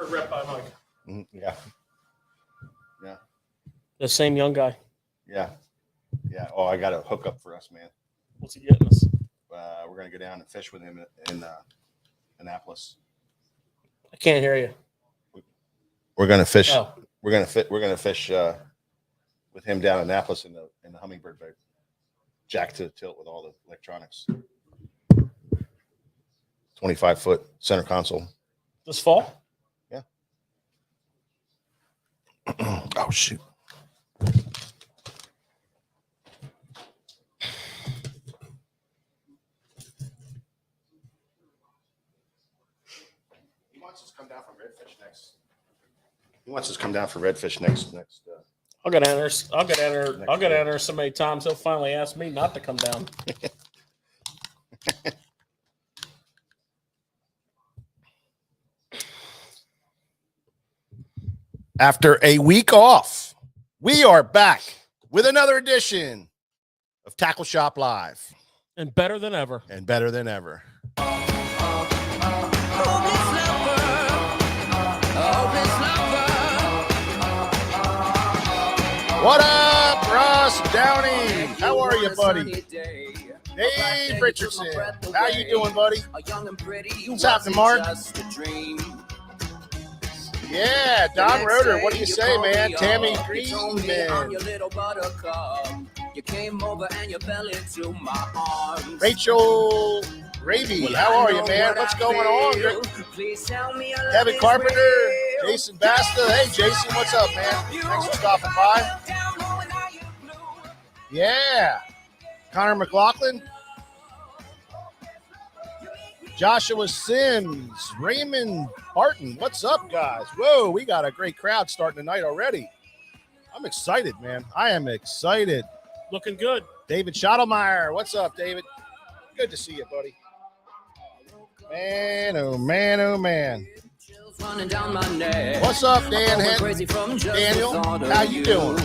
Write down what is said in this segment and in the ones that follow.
Or rep by Mike. Yeah. Yeah. The same young guy. Yeah. Yeah. Oh, I got a hookup for us, man. What's he getting us? We're gonna go down and fish with him in Annapolis. I can't hear you. We're gonna fish. Oh. We're gonna fish with him down in Annapolis in the Hummingbird boat, jack to tilt with all the electronics. 25-foot center console. This fall? Yeah. Oh shoot. He wants us to come down for redfish next. He wants us to come down for redfish next. I'll get down there so many times he'll finally ask me not to come down. After a week off, we are back with another edition of Tackle Shop Live. And better than ever. And better than ever. What up, Ross Downey? How are you, buddy? Dave Richardson. How you doing, buddy? What's happening, Mark? Yeah, Don Roeder. What do you say, man? Tammy Greenman. You came over and you fell into my arms. Rachel Ravy, how are you, man? What's going on? Kevin Carpenter, Jason Basta. Hey, Jason, what's up, man? Thanks for stopping by. Yeah. Connor McLaughlin. Joshua Sims, Raymond Barton. What's up, guys? Whoa, we got a great crowd starting tonight already. I'm excited, man. I am excited. Looking good. David Schottlemeyer. What's up, David? Good to see you, buddy. Man, oh, man, oh, man. What's up, Dan Henton? Daniel, how you doing?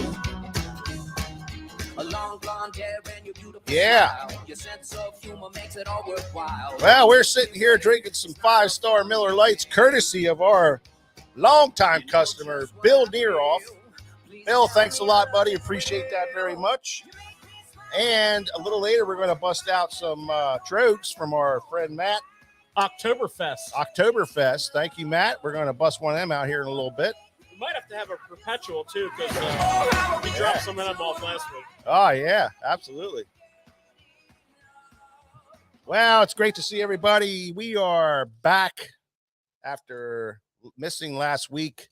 Yeah. Well, we're sitting here drinking some 5-star Miller Lights, courtesy of our longtime customer, Bill Neeroff. Bill, thanks a lot, buddy. Appreciate that very much. And a little later, we're going to bust out some trogs from our friend Matt. Oktoberfest. Thank you, Matt. We're going to bust one of them out here in a little bit. We might have to have a perpetual, too, because we dropped some of them off last week. Oh, yeah, absolutely. Well, it's great to see everybody. We are back after missing last week.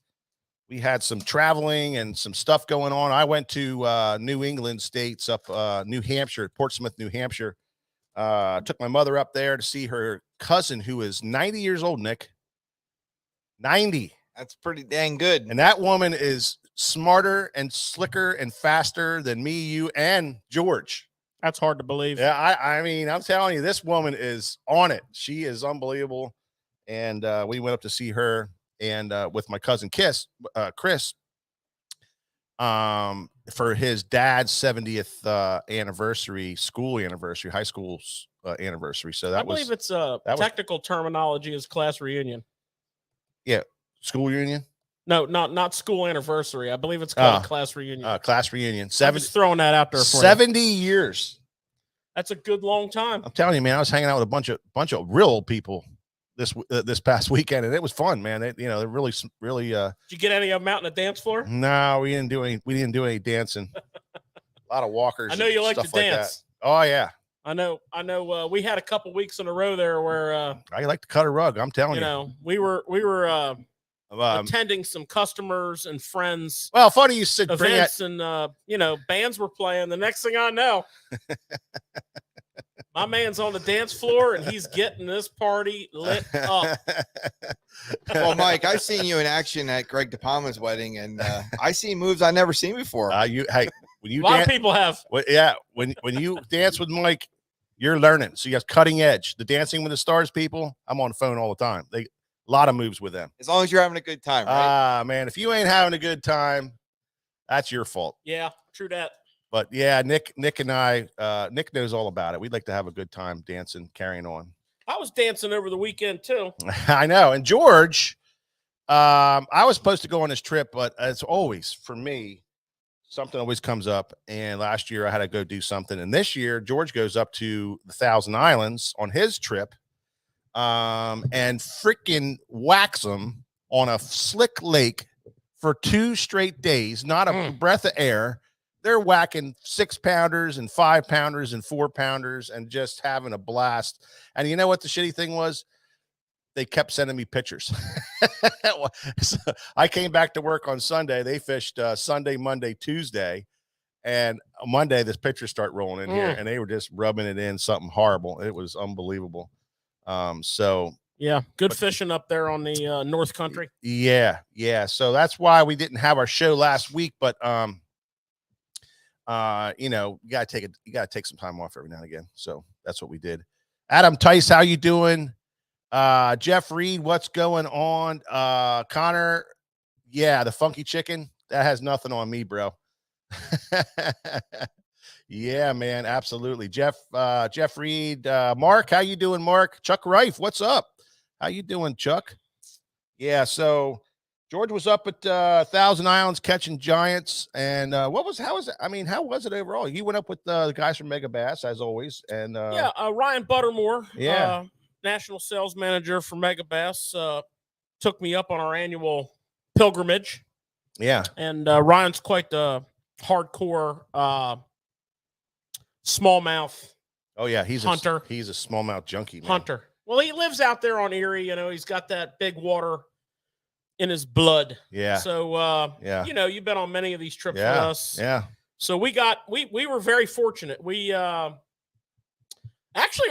We had some traveling and some stuff going on. I went to New England states up New Hampshire, Portsmouth, New Hampshire. Took my mother up there to see her cousin who is 90 years old, Nick. 90. That's pretty dang good. And that woman is smarter and slicker and faster than me, you, and George. That's hard to believe. Yeah, I mean, I'm telling you, this woman is on it. She is unbelievable. And we went up to see her and with my cousin Chris, for his dad's 70th anniversary, high school anniversary. So that I believe it's technical terminology is class reunion. Yeah, school reunion. No, not school anniversary. I believe it's called a class reunion. Class reunion. I'm just throwing that out there for 70 years. That's a good long time. I'm telling you, man. I was hanging out with a bunch of real old people this past weekend, and it was fun, man. They're really. Did you get any of them out on the dance floor? No, we didn't do any dancing. A lot of walkers. I know you like to dance. Like oh yeah. I know. We had a couple weeks in a row there where I like to cut a rug. I'm telling you. We were attending some customers and friends. Well, funny you said events, and bands were playing. The next thing I know, my man's on the dance floor and he's getting this party lit up. Well, Mike, I've seen you in action at Greg DePalma's wedding, and I see moves I've never seen before. When you a lot of people have. Well, yeah, when you dance with Mike, you're learning. So you got cutting edge. The Dancing with the Stars people, I'm on the phone all the time. A lot of moves with them. As long as you're having a good time, right? Man, if you ain't having a good time, that's your fault. Yeah, true that. But yeah, Nick and I, Nick knows all about it. We'd like to have a good time dancing, carrying on. I was dancing over the weekend too. I know. And George I was supposed to go on this trip, but as always, for me, something always comes up. And last year I had to go do something. And this year, George goes up to the Thousand Islands on his trip and freaking whacks them on a slick lake for 2 straight days, not a breath of air. They're whacking 6-pounders and 5-pounders and 4-pounders and just having a blast. And you know what the shitty thing was? They kept sending me pictures. So I came back to work on Sunday. They fished Sunday, Monday, Tuesday. And Monday, this pictures start rolling in here, and they were just rubbing it in something horrible. It was unbelievable. Yeah, good fishing up there on the North Country. Yeah. So that's why we didn't have our show last week. But you gotta take some time off every now and again. So that's what we did. Adam Tice, how you doing? Jeff Reed, what's going on? Connor, yeah, the funky chicken, that has nothing on me, bro. Yeah, man, absolutely. Jeff Reed, Mark, how you doing, Mark? Chuck Rife, what's up? How you doing, Chuck? Yeah, so George was up at Thousand Islands catching giants, and how was it overall? You went up with the guys from Mega Bass, as always, and Ryan Buttermore, yeah, national sales manager for Mega Bass, took me up on our annual pilgrimage. Yeah, and Ryan's quite the hardcore smallmouth. Oh yeah, he's a smallmouth junkie, man. Hunter. Well, he lives out there on Erie. He's got that big water in his blood. Yeah. So you've been on many of these trips with us. Yeah. So we were very fortunate. We actually,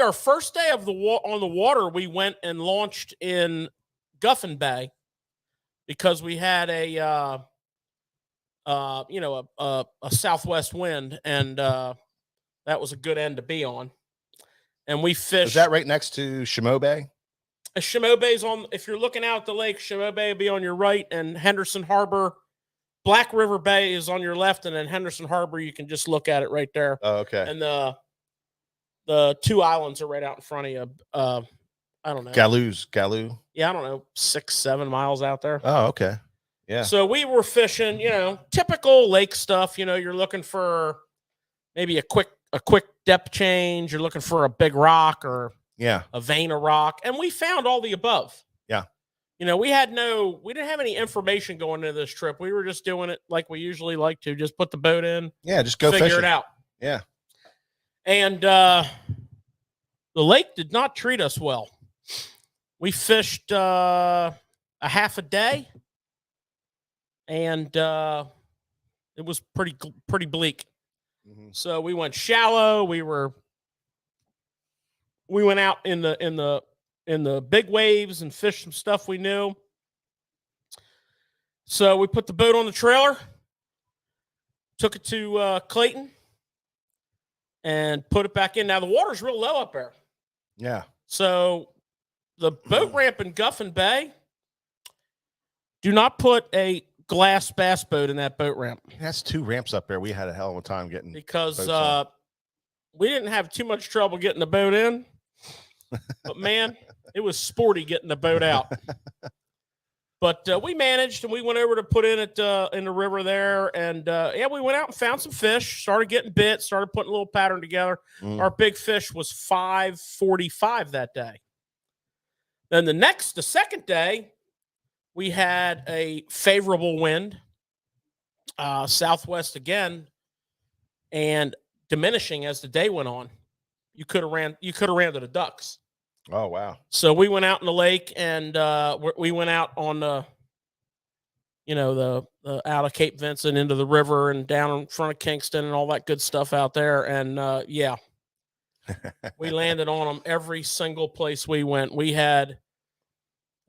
our first day of on the water, we went and launched in Guffin Bay because we had a southwest wind, and that was a good end to be on. And we fished. Is that right next to Chameau Bay? Chameau Bay's on. If you're looking out at the lake, Chameau Bay will be on your right, and Henderson Harbor, Black River Bay is on your left, and then Henderson Harbor, you can just look at it right there. Oh, okay. And the 2 islands are right out in front of you. I don't know. Galoo. Yeah, I don't know, 6-7 miles out there. Oh, okay. Yeah. So we were fishing, typical lake stuff. You're looking for maybe a quick depth change. You're looking for a big rock or a vein of rock, and we found all the above. Yeah. We didn't have any information going into this trip. We were just doing it like we usually like to, just put the boat in. Yeah, just go figure fishing. it out. Yeah. And the lake did not treat us well. We fished a half a day, and it was pretty bleak. Mm-hmm. So we went shallow. We went out in the big waves and fished some stuff we knew. So we put the boat on the trailer, took it to Clayton, and put it back in. Now the water's real low up there. Yeah. So the boat ramp in Guffin Bay, do not put a glass bass boat in that boat ramp. That's 2 ramps up there. We had a hell of a time getting, because we didn't have too much trouble getting the boat in, but man, it was sporty getting the boat out. But we managed, and we went over to put in it in the river there, and we went out and found some fish, started getting bit, started putting a little pattern together. Our big fish was 5.45 that day. Then the second day, we had a favorable wind, southwest again, and diminishing as the day went on. You could have ran to the ducks. Oh, wow. So we went out in the lake, and we went out on the out of Cape Vincent into the river and down in front of Kingston and all that good stuff out there. And we landed on them every single place we went. We had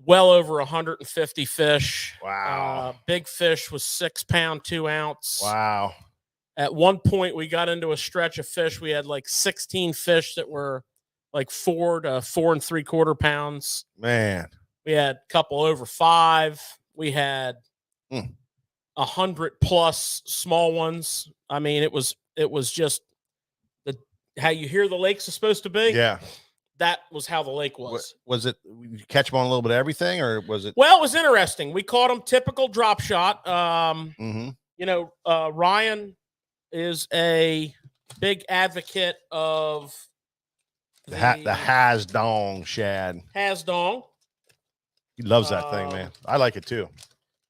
well over 150 fish. Wow. Big fish was 6-pound, 2-ounce. Wow. At one point, we got into a stretch of fish. We had like 16 fish that were like 4 to 4 3/4 pounds. Man. We had a couple over 5. We had 100 plus small ones. I mean, it was just how you hear the lakes are supposed to be. Yeah. that was how the lake was. Was it, you catch them on a little bit of everything, or was it? Well, it was interesting. We caught them typical drop shot. Mhm. You know, Ryan is a big advocate of The has dong shad. has dong. He loves that thing, man. I like it too.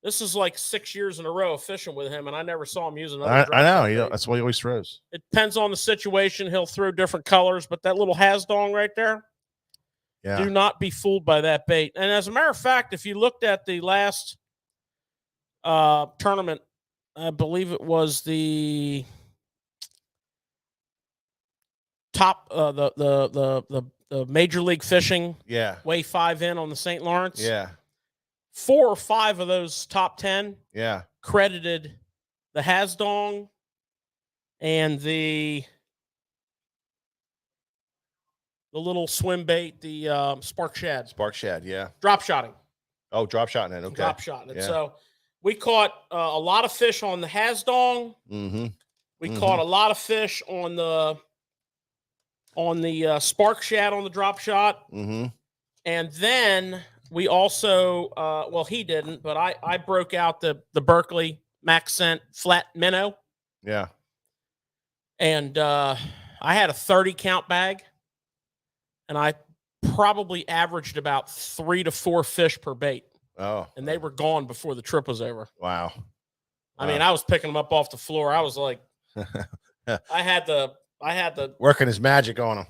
This is like 6 years in a row of fishing with him, and I never saw him use another. I know. drop shot bait. That's what he always throws. It depends on the situation. He'll throw different colors, but that little has dong right there, Yeah. do not be fooled by that bait. And as a matter of fact, if you looked at the last tournament, I believe it was the top the Major League Fishing Yeah. Weigh 5 in on the St. Lawrence. Yeah. 4 or 5 of those top 10 Yeah. credited the Hasdong and the little swim bait, the spark shad. Spark shad. Yeah. Drop shotting. Oh, drop shot in it. Okay. Drop shotting it. Yeah. So we caught a lot of fish on the Hasdong. Mm-hmm. We caught a lot of fish on the spark shad on the drop shot. Mm-hmm. And then we also, well, he didn't, but I broke out the Berkeley Maxcent flat minnow. Yeah. And I had a 30 count bag, and I probably averaged about 3 to 4 fish per bait. Oh. And they were gone before the trip was over. Wow. I mean, I was picking them up off the floor. I was like, I had the working his magic on him.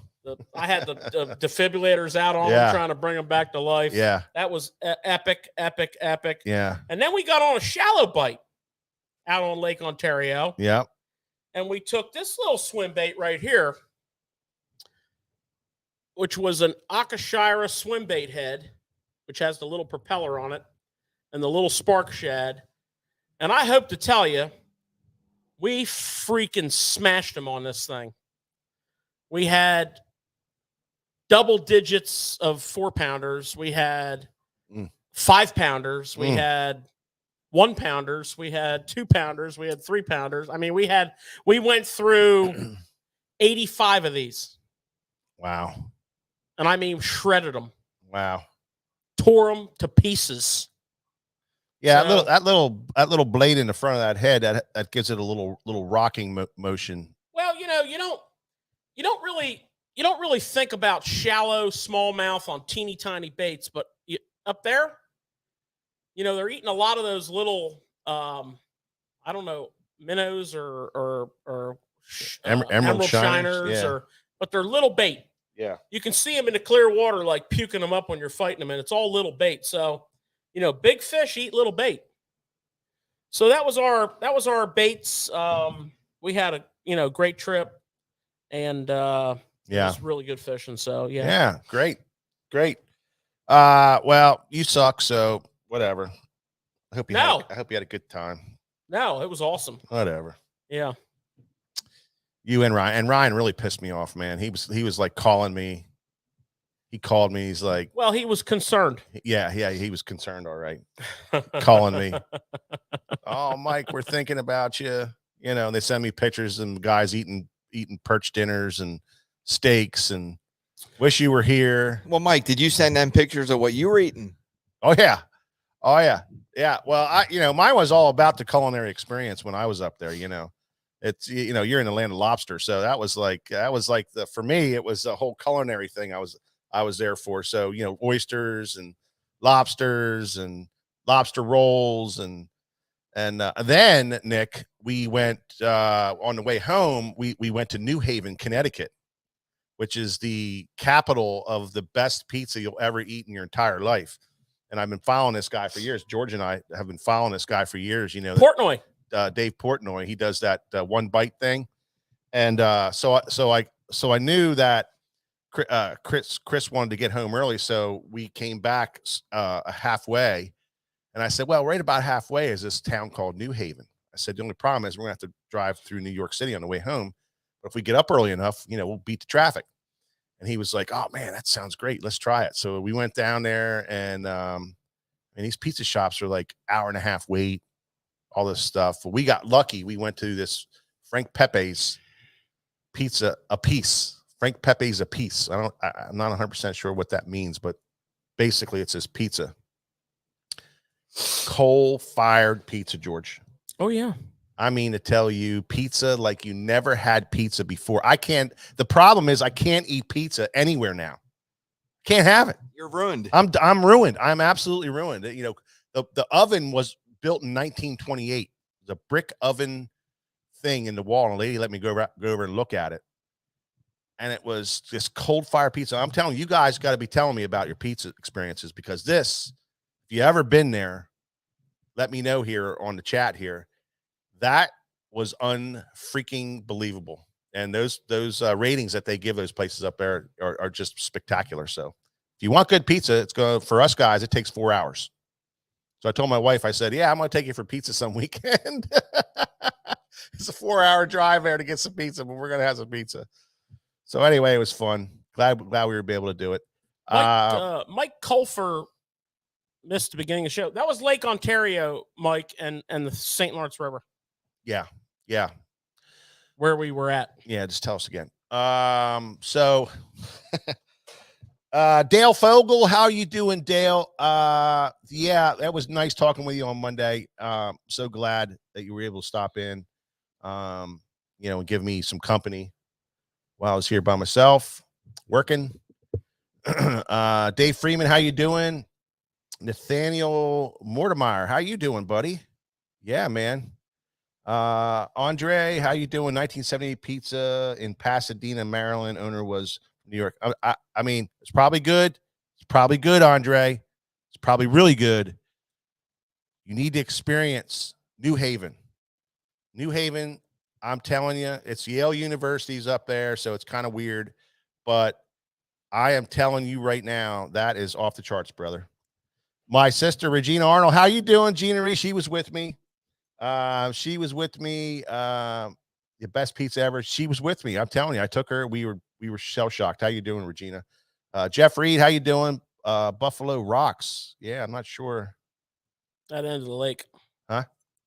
I had the defibrillators out on them, trying to bring them back to life. Yeah. That was epic. Yeah. And then we got on a shallow bite out on Lake Ontario. Yeah. And we took this little swim bait right here, which was an Akashira swim bait head, which has the little propeller on it and the little spark shad. And I hope to tell you, we freaking smashed them on this thing. We had double digits of 4-pounders. We had 5-pounders. We had 1-pounders. We had 2-pounders. We had 3-pounders. I mean, we went through 85 of these. Wow. And I mean, shredded them. Wow. Tore them to pieces. Yeah, So, that little blade in the front of that head that gives it a little rocking motion. Well, you know, you don't really think about shallow smallmouth on teeny tiny baits, but up there, you know, they're eating a lot of those little I don't know, minnows or emerald shiners, but they're little bait. Yeah, you can see them in the clear water, like puking them up when you're fighting them, and it's all little bait. So, you know, big fish eat little bait. So that was our baits. We had a great trip, and it was really good fishing. So yeah, great. Well, you suck, so whatever. I hope you had a good time. No, it was awesome. Whatever. Yeah. You and Ryan really pissed me off, man. He was like calling me. He called me. He's like, well, he was concerned. Yeah, he was concerned. All right. Calling me. Oh, Mike, we're thinking about you. You know, and they send me pictures and guys eating perch dinners and steaks and wish you were here. Well, Mike, did you send them pictures of what you were eating? Oh yeah. Yeah. Well, mine was all about the culinary experience when I was up there, you know. It's, you know, you're in the land of lobster. So that was like for me, it was a whole culinary thing I was there for. So, you know, oysters and lobsters and lobster rolls. And then Nick, we went, on the way home, we went to New Haven, Connecticut, which is the capital of the best pizza you'll ever eat in your entire life. And I've been following this guy for years. George and I have been following this guy for years, you know, Portnoy. Dave Portnoy. He does that one bite thing. And so I knew that Chris wanted to get home early. So we came back halfway. And I said, well, right about halfway is this town called New Haven. I said, the only problem is we're going to have to drive through New York City on the way home. But if we get up early enough, you know, we'll beat the traffic. And he was like, oh, man, that sounds great. Let's try it. So we went down there, and these pizza shops are like hour and a half wait, all this stuff. We got lucky. We went to this Frank Pepe's pizza a piece Frank Pepe's a piece. I'm not 100% sure what that means, but basically it says pizza. Coal-fired pizza, George. Oh yeah. I mean to tell you, pizza like you never had pizza before. The problem is I can't eat pizza anywhere now. Can't have it. You're ruined. I'm ruined. I'm absolutely ruined. You know, the oven was built in 1928. The brick oven thing in the wall, and a lady let me go over and look at it. And it was this cold fire pizza. I'm telling you guys got to be telling me about your pizza experiences, because this, if you ever been there, let me know here on the chat here. That was unfreaking believable. And those ratings that they give those places up there are just spectacular. So if you want good pizza, it's going for us guys, it takes 4 hours. So I told my wife, I said, yeah, I'm going to take you for pizza some weekend. It's a 4-hour drive there to get some pizza, but we're going to have some pizza. So anyway, it was fun. Glad we were able to do it. Mike Colfer missed the beginning of the show. That was Lake Ontario, Mike, and the St. Lawrence River. Yeah. Where we were at. Yeah, just tell us again. So Dale Fogel, how you doing, Dale? Yeah, that was nice talking with you on Monday. So glad that you were able to stop in, and give me some company while I was here by myself working. Dave Freeman, how you doing? Nathaniel Mortimer, how you doing, buddy? Yeah, man. Andre, how you doing? 1978 pizza in Pasadena, Maryland. Owner was New York. I mean, it's probably good. It's probably good, Andre. It's probably really good. You need to experience New Haven. New Haven, I'm telling you, it's Yale University's up there, so it's kind of weird. But I am telling you right now, that is off the charts, brother. My sister, Regina Arnold, how you doing, Gina? She was with me. She was with me. The best pizza ever. She was with me. I'm telling you, I took her. We were shell shocked. How you doing, Regina? Jeff Reed, how you doing? Buffalo Rocks. Yeah, I'm not sure. That end of the lake. Huh?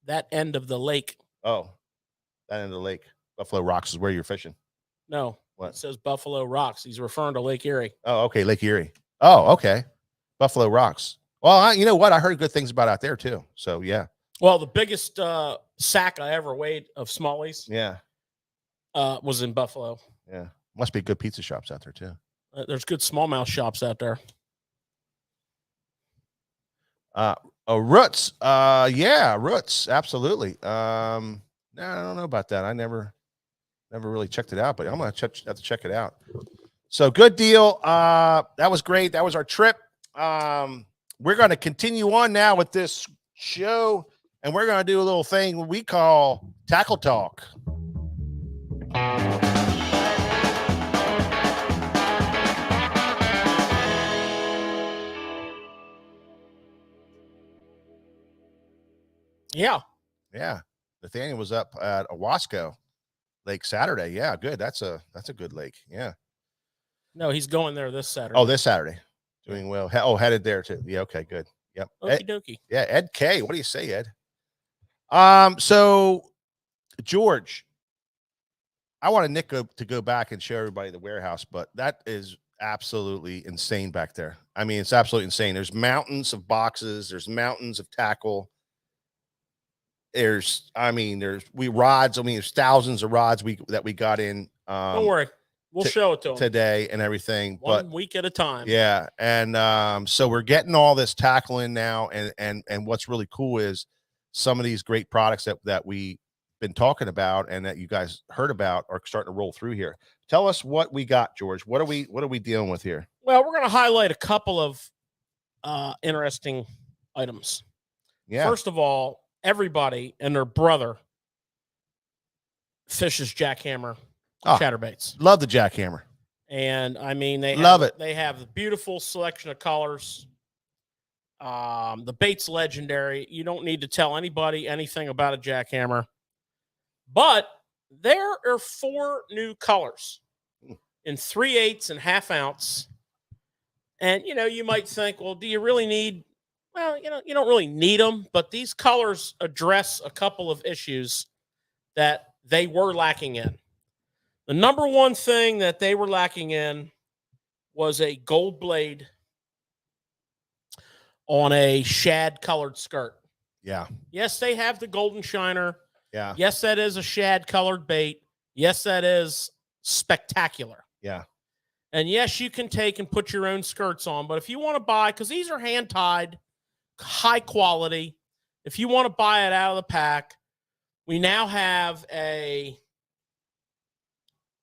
That end of the lake. Oh, that end of the lake. Buffalo Rocks is where you're fishing. No. What? It says Buffalo Rocks. He's referring to Lake Erie. Oh, okay. Lake Erie. Oh, okay. Buffalo Rocks. Well, you know what? I heard good things about out there too. So yeah. Well, the biggest sack I ever weighed of smallies was in Buffalo. Yeah. Must be good pizza shops out there too. There's good smallmouth shops out there. Roots. Yeah, Roots. Absolutely. No, I don't know about that. I never really checked it out, but I'm going to have to check it out. So good deal. That was great. That was our trip. We're going to continue on now with this show, and we're going to do a little thing we call Tackle Talk. Yeah. Yeah. Nathaniel was up at Owasco Lake Saturday. Yeah, good. That's a good lake. Yeah. No, he's going there this Saturday. Oh, this Saturday. Doing well. Headed there too. Yeah, okay, good. Yep. Okie dokie. Yeah, Ed K. What do you say, Ed? So George, I wanted Nick to go back and show everybody the warehouse, but that is absolutely insane back there. I mean, it's absolutely insane. There's mountains of boxes, there's mountains of tackle. There's thousands of rods that we got in. Don't worry. We'll show it to them today and everything. One week at a time. Yeah. And so we're getting all this tackle in now. And what's really cool is some of these great products that we've been talking about and that you guys heard about are starting to roll through here. Tell us what we got, George. What are we dealing with here? Well, we're going to highlight a couple of interesting items. Yeah. First of all, everybody and their brother fishes jackhammer chatterbaits. Love the jackhammer. And I mean, they have the beautiful selection of colors. The bait's legendary. You don't need to tell anybody anything about a jackhammer. But there are 4 new colors in 3/8 and 1/2 ounce. And, you might think, well, do you really need? Well, you don't really need them, but these colors address a couple of issues that they were lacking in. The number one thing that they were lacking in was a gold blade on a shad colored skirt. Yeah. Yes, they have the golden shiner. Yeah. Yes, that is a shad colored bait. Yes, that is spectacular. Yeah. And yes, you can take and put your own skirts on. But if you want to buy, because these are hand tied, high quality, if you want to buy it out of the pack, we now have a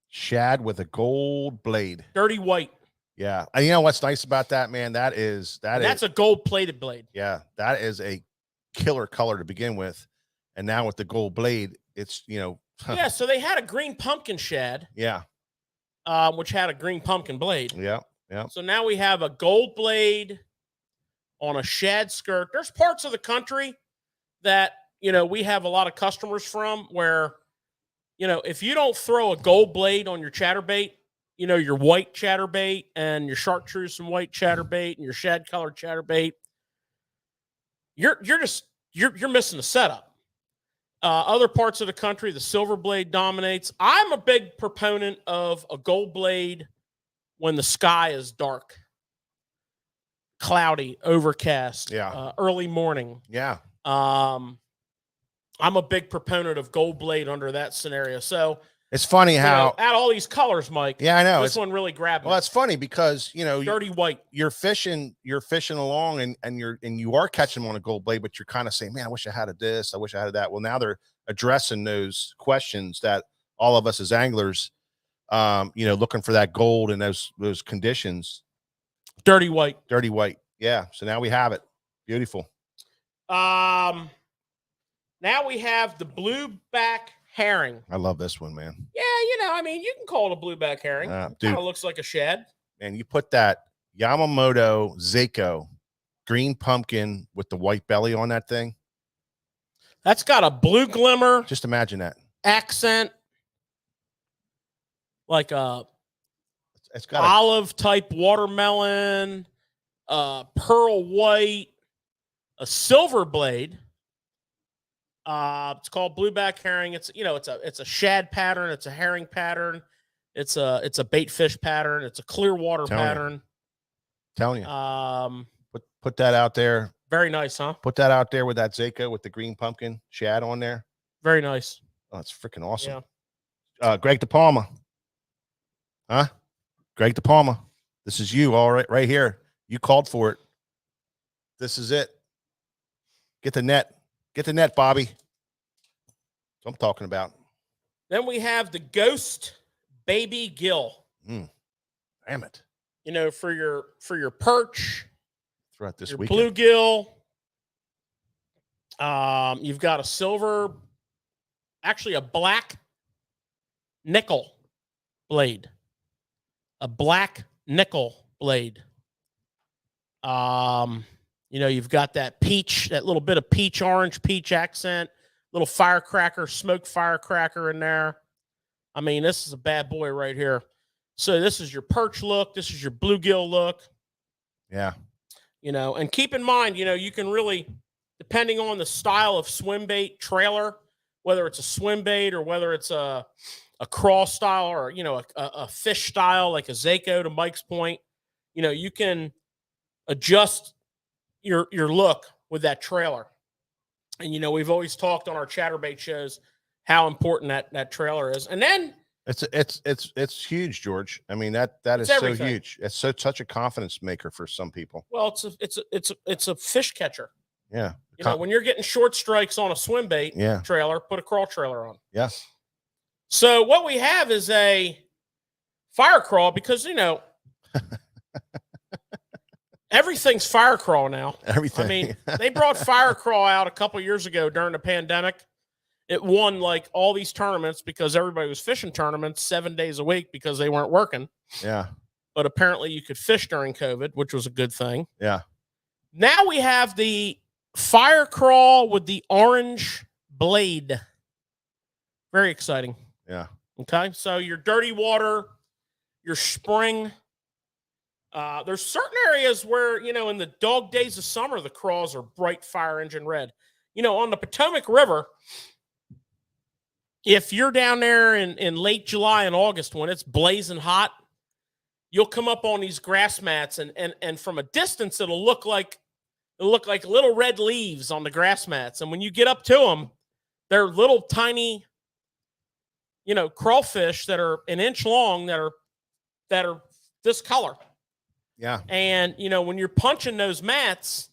Shad with a gold blade. dirty white. Yeah. And you know what's nice about that, man? That's a gold plated blade. Yeah, that is a killer color to begin with. And now with the gold blade, it's, Yeah, so they had a green pumpkin shad, yeah. which had a green pumpkin blade. Yeah. Yeah. So now we have a gold blade on a shad skirt. There's parts of the country that, we have a lot of customers from where, if you don't throw a gold blade on your chatterbait, your white chatterbait and your chartreuse and white chatterbait and your shad colored chatterbait, you're missing the setup. Other parts of the country, the silver blade dominates. I'm a big proponent of a gold blade when the sky is dark, cloudy, overcast, early morning. Yeah. I'm a big proponent of gold blade under that scenario. So it's funny how add all these colors, Mike. Yeah, I know. This one really grabbed me. Well, it's funny because dirty white. You're fishing along and you are catching them on a gold blade, but you're kind of saying, man, I wish I had this, I wish I had that. Well, now they're addressing those questions that all of us as anglers, looking for that gold in those conditions. Dirty white. Yeah. So now we have it. Beautiful. Now we have the blueback herring. I love this one, man. Yeah, you can call it a blueback herring. Dude, kind of looks like a shad. And you put that Yamamoto Seiko green pumpkin with the white belly on that thing. That's got a blue glimmer. Just imagine that accent, like it's got olive type watermelon, pearl white, a silver blade. It's called blueback herring. It's it's a shad pattern. It's a herring pattern. It's a bait fish pattern. It's a clear water pattern. Telling you. Put that out there. Very nice, huh? Put that out there with that Seiko with the green pumpkin shad on there. Very nice. Oh, it's freaking awesome. Yeah. Greg De Palma. Huh? Greg De Palma. This is you all right here. You called for it. This is it. Get the net. Get the net, Bobby. That's what I'm talking about. Then we have the Ghost Baby Gill. Damn it. For your perch. Throughout this your weekend. bluegill. You've got a silver, actually a black nickel blade. A black nickel blade. You've got that peach, that little bit of peach orange, peach accent, little firecracker, smoked firecracker in there. This is a bad boy right here. So this is your perch look. This is your bluegill look. Yeah. And keep in mind, you can really, depending on the style of swim bait trailer, whether it's a swim bait or whether it's a crawl style or, a fish style, like a Seiko to Mike's point, you can adjust your look with that trailer. And, we've always talked on our chatterbait shows how important that trailer is. And then it's huge, George. That is so huge. It's such a confidence maker for some people. Well, it's a fish catcher. Yeah. When you're getting short strikes on a swim bait trailer, put a crawl trailer on. Yes. So what we have is a fire crawl because, everything's fire crawl now. Everything. They brought fire crawl out a couple years ago during the pandemic. It won like all these tournaments because everybody was fishing tournaments 7 days a week because they weren't working. Yeah. But apparently you could fish during COVID, which was a good thing. Yeah. Now we have the fire crawl with the orange blade. Very exciting. Yeah. Okay. So your dirty water, your spring. There's certain areas where, in the dog days of summer, the crawls are bright fire engine red. On the Potomac River, if you're down there in late July and August when it's blazing hot, you'll come up on these grass mats, and from a distance it'll look like little red leaves on the grass mats. And when you get up to them, they're little tiny, crawfish that are an inch long that are this color. Yeah. And when you're punching those mats,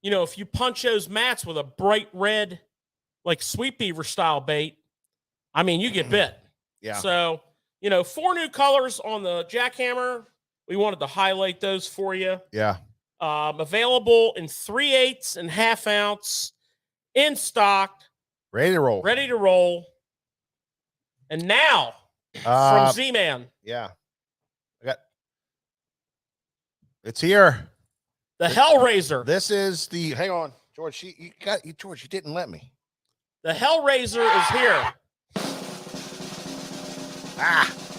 if you punch those mats with a bright red, like sweet beaver style bait, I mean, you get bit. Yeah. So, 4 new colors on the jackhammer. We wanted to highlight those for you. Yeah. Available in 3/8 and 1/2 ounce, in stock, Ready to roll. ready to roll. And now from Z-Man, Yeah. It's here. the Hellraiser. This is the. Hang on, George. George, you didn't let me. The Hellraiser is here.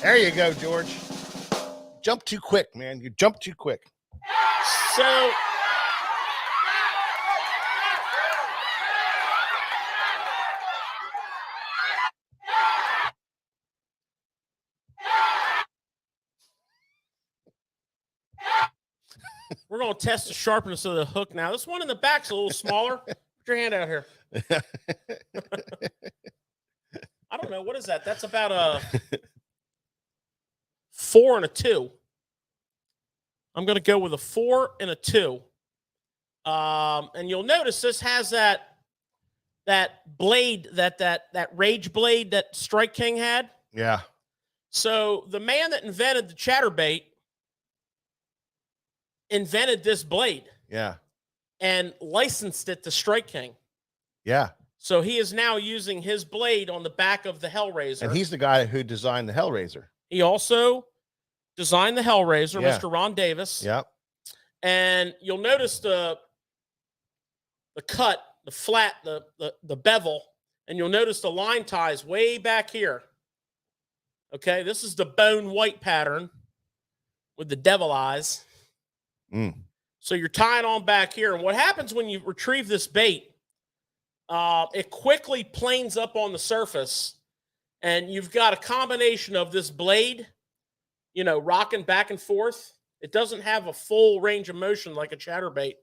There you go, George. Jump too quick, man. You jumped too quick. So we're going to test the sharpness of the hook now. This one in the back's a little smaller. Put your hand out here. I don't know. What is that? That's about a 4 and a 2. I'm going to go with a 4 and a 2. And you'll notice this has that blade, that rage blade that Strike King had. Yeah. So the man that invented the chatterbait invented this blade. Yeah. And licensed it to Strike King. Yeah. So he is now using his blade on the back of the Hellraiser. And he's the guy who designed the Hellraiser. He also designed the Hellraiser, Yeah. Mr. Ron Davis. Yep. And you'll notice the cut, the flat, the bevel, and you'll notice the line ties way back here. Okay, this is the bone white pattern with the devil eyes. So you're tying on back here. And what happens when you retrieve this bait, it quickly planes up on the surface, and you've got a combination of this blade, rocking back and forth. It doesn't have a full range of motion like a chatterbait.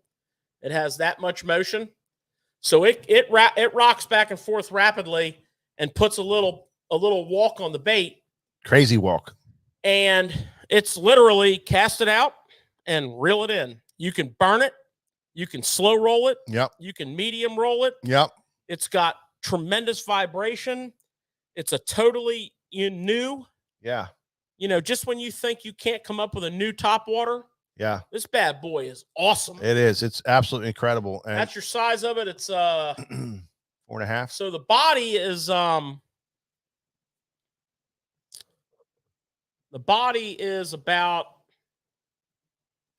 It has that much motion. So it rocks back and forth rapidly and puts a little walk on the bait. Crazy walk. And it's literally cast it out and reel it in. You can burn it. You can slow roll it. Yep. You can medium roll it. Yep. It's got tremendous vibration. It's a totally new. Yeah. Just when you think you can't come up with a new topwater, Yeah. this bad boy is awesome. It is. It's absolutely incredible. And That's your size of it. It's 4.5. So the body is about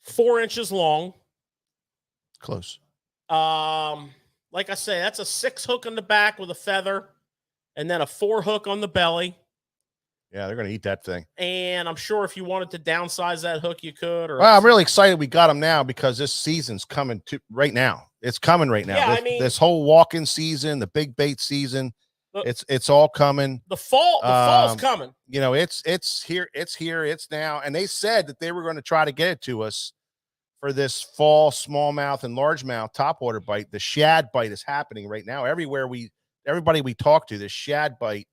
4 inches long. Close. Like I say, that's a 6 hook on the back with a feather, and then a 4 hook on the belly. Yeah, they're gonna eat that thing. And I'm sure if you wanted to downsize that hook, you could. Or Well, I'm really excited we got them now because this season's coming right now. It's coming right now. Yeah, this whole walk-in season, the big bait season, it's all coming. The fall's coming. It's here. It's now. And they said that they were going to try to get it to us for this fall smallmouth and largemouth topwater bite. The shad bite is happening right now. Everybody we talk to, this shad bite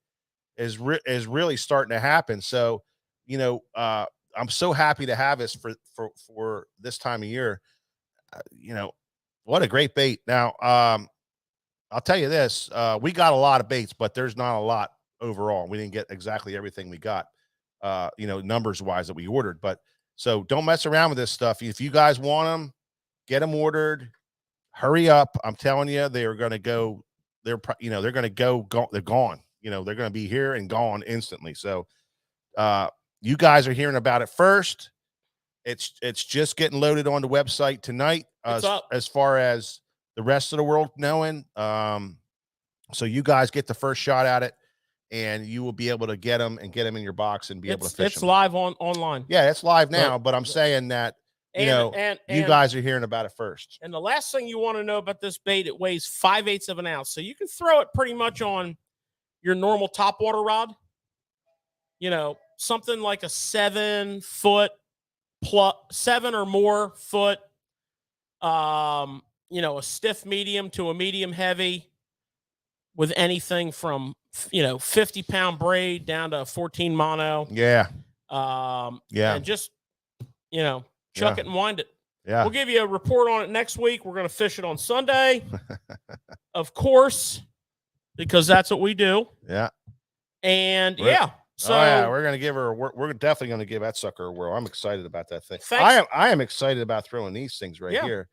is really starting to happen. So, I'm so happy to have this for this time of year. What a great bait. Now, I'll tell you this, we got a lot of baits, but there's not a lot overall. We didn't get exactly everything we got, numbers wise that we ordered, but so don't mess around with this stuff. If you guys want them, get them ordered, hurry up. I'm telling you, they are going to go, they're going to go, they're gone. They're going to be here and gone instantly. So, you guys are hearing about it first. It's just getting loaded on the website tonight, as far as the rest of the world knowing. So you guys get the first shot at it, and you will be able to get them in your box and be able to fish It's them. live online. Yeah, it's live now, but I'm saying that you guys are hearing about it first. And the last thing you want to know about this bait, it weighs 5/8 of an ounce, so you can throw it pretty much on your normal topwater rod, something like a 7 foot plus 7 or more foot, a stiff medium to a medium heavy with anything from, 50-pound braid down to 14 mono. Yeah. And just, chuck it and wind it. Yeah. We'll give you a report on it next week. We're going to fish it on Sunday, of course, because that's what we do. Yeah. And so we're gonna give her. We're definitely gonna give that sucker a whirl. I'm excited about that thing. Thanks. I am excited about throwing these things right here.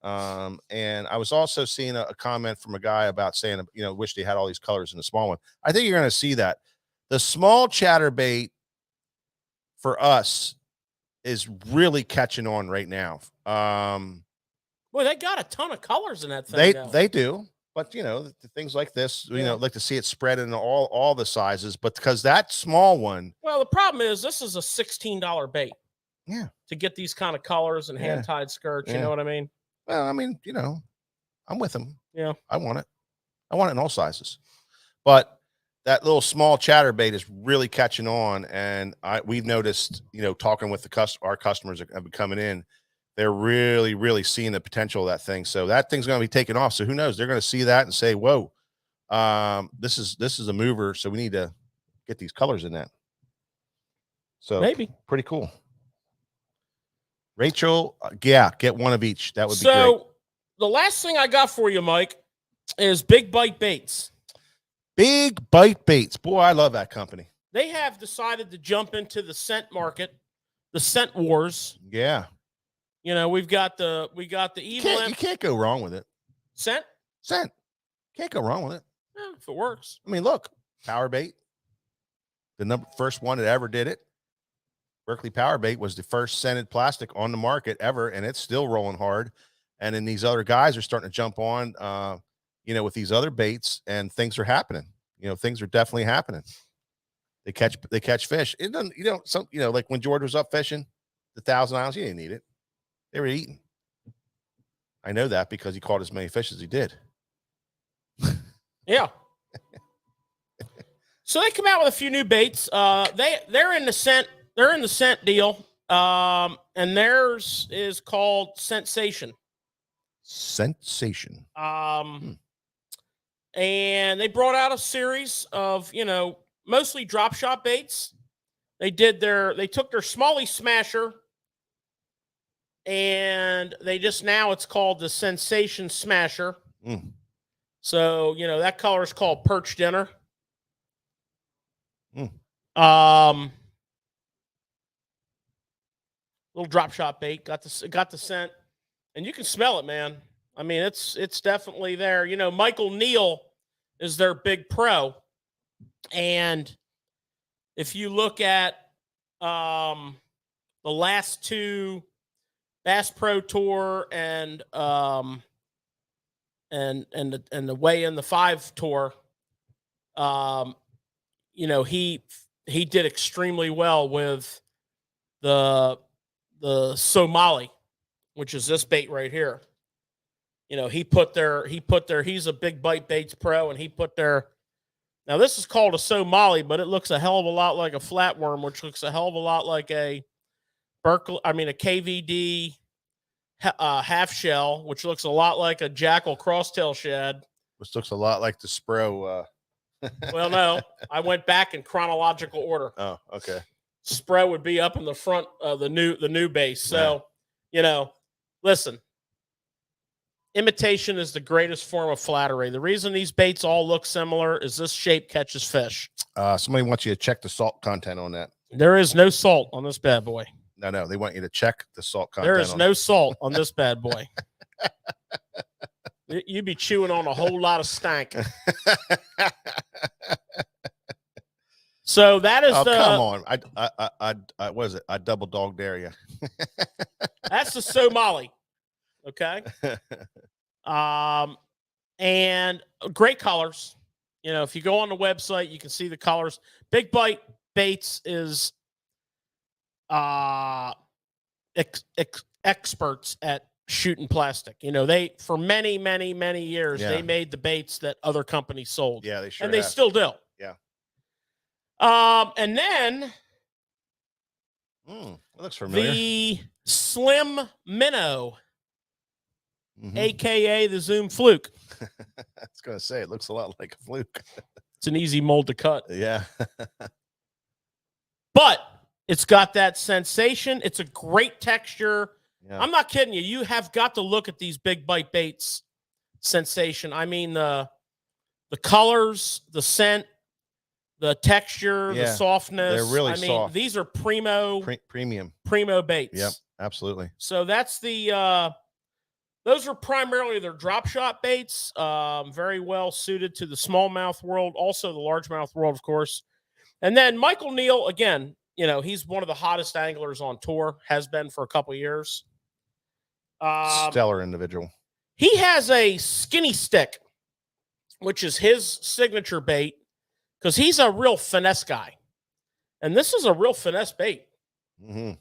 And I was also seeing a comment from a guy about saying, wish they had all these colors in the small one. I think you're gonna see that the small chatterbait for us is really catching on right now. Well, they got a ton of colors in that thing. They do. But the things like this, like to see it spread in all the sizes. But because that small one, well, the problem is this is a $16 bait. Yeah, to get these kind of colors and hand tied skirts. You know what I mean? Well, I mean, I'm with them. Yeah, I want it. I want it in all sizes. But that little small chatterbait is really catching on, and we've noticed, talking with our customers that have been coming in. They're really, really seeing the potential of that thing. So that thing's going to be taking off. So who knows? They're going to see that and say, "Whoa, this is a mover." So we need to get these colors in that. So maybe pretty cool. Rachel, get one of each. That would be great. So the last thing I got for you, Mike, is Big Bite Baits. Big Bite Baits. Boy, I love that company. They have decided to jump into the scent market, the scent wars. Yeah. We've got the evil. You can't go wrong with it. Scent. Can't go wrong with it. Yeah, if it works. I mean, look, Power Bait, the first one that ever did it. Berkeley Power Bait was the first scented plastic on the market ever, and it's still rolling hard. And then these other guys are starting to jump on, with these other baits, and things are happening. Things are definitely happening. They catch fish. It doesn't, like when George was up fishing the 1,000 Islands, he didn't need it. They were eating. I know that because he caught as many fish as he did. Yeah. So they come out with a few new baits. They're in the scent. They're in the scent deal. And theirs is called Sensation. Sensation. And they brought out a series of, mostly drop shot baits. They took their Smalley Smasher, and now it's called the Sensation Smasher. So, that color is called Perch Dinner. Little drop shot bait, got the scent, and you can smell it, man. I mean, it's definitely there. Michael Neal is their big pro, and if you look at the last two, Bass Pro Tour and the Weigh in the 5 Tour, he did extremely well with the Somali, which is this bait right here. He's a Big Bite Baits pro, and now this is called a Somali, but it looks a hell of a lot like a flatworm, which looks a hell of a lot like a KVD half shell, which looks a lot like a Jackal crosstail shad. Which looks a lot like the Spro. Well, no, I went back in chronological order. Oh, okay. Spro would be up in the front of the new base. So, listen, imitation is the greatest form of flattery. The reason these baits all look similar is this shape catches fish. Somebody wants you to check the salt content on that. There is no salt on this bad boy. No, they want you to check the salt content. There is no salt on this bad boy. You'd be chewing on a whole lot of stank. So that is come on. I what is it? I double dog dare you. That's the Somali. Okay. And great colors. If you go on the website, you can see the colors. Big Bite Baits is experts at shooting plastic. They for many years they made the baits that other companies sold. Yeah, they sure and they have. still do. Yeah. And then It looks familiar. the Slim Minnow, Mhm. aka the Zoom Fluke. I was going to say, it looks a lot like a fluke. It's an easy mold to cut, Yeah. but it's got that sensation. It's a great texture. Yeah. I'm not kidding you. You have got to look at these big bite baits sensation. I mean, the colors, the scent, the texture, the Yeah, softness. they're really I mean, soft. these are primo Premium. baits. Yep, absolutely. So that's the those are primarily their drop shot baits. Very well suited to the smallmouth world, also the largemouth world, of course. And then Michael Neal, again, you know, he's one of the hottest anglers on tour, has been for a couple years. Stellar individual. He has a skinny stick, which is his signature bait, because he's a real finesse guy. And this is a real finesse bait. Mm-hmm.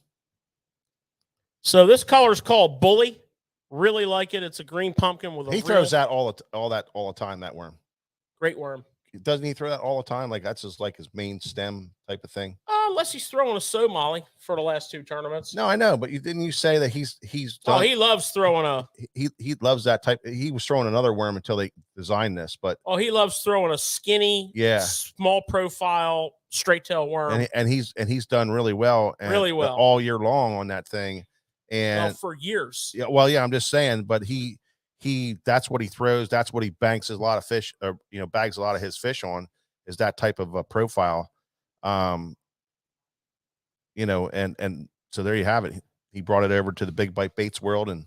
So this color is called Bully. Really like it. It's a green pumpkin with a He throws that all the time, that worm. great worm. Doesn't he throw that all the time? Like that's just like his main stem type of thing. Unless he's throwing a Somali for the last 2 tournaments. No, I know, but didn't you say that he's done, he loves throwing a he loves that type. He was throwing another worm until they designed this, but he loves throwing a skinny, small profile, straight tail worm. and he's done really well, all year long on that thing, and for years. Yeah, well, yeah, I'm just saying, but he that's what he throws. That's what he banks a lot of fish, or bags a lot of his fish on, is that type of a profile. And so there you have it. He brought it over to the big bite baits world and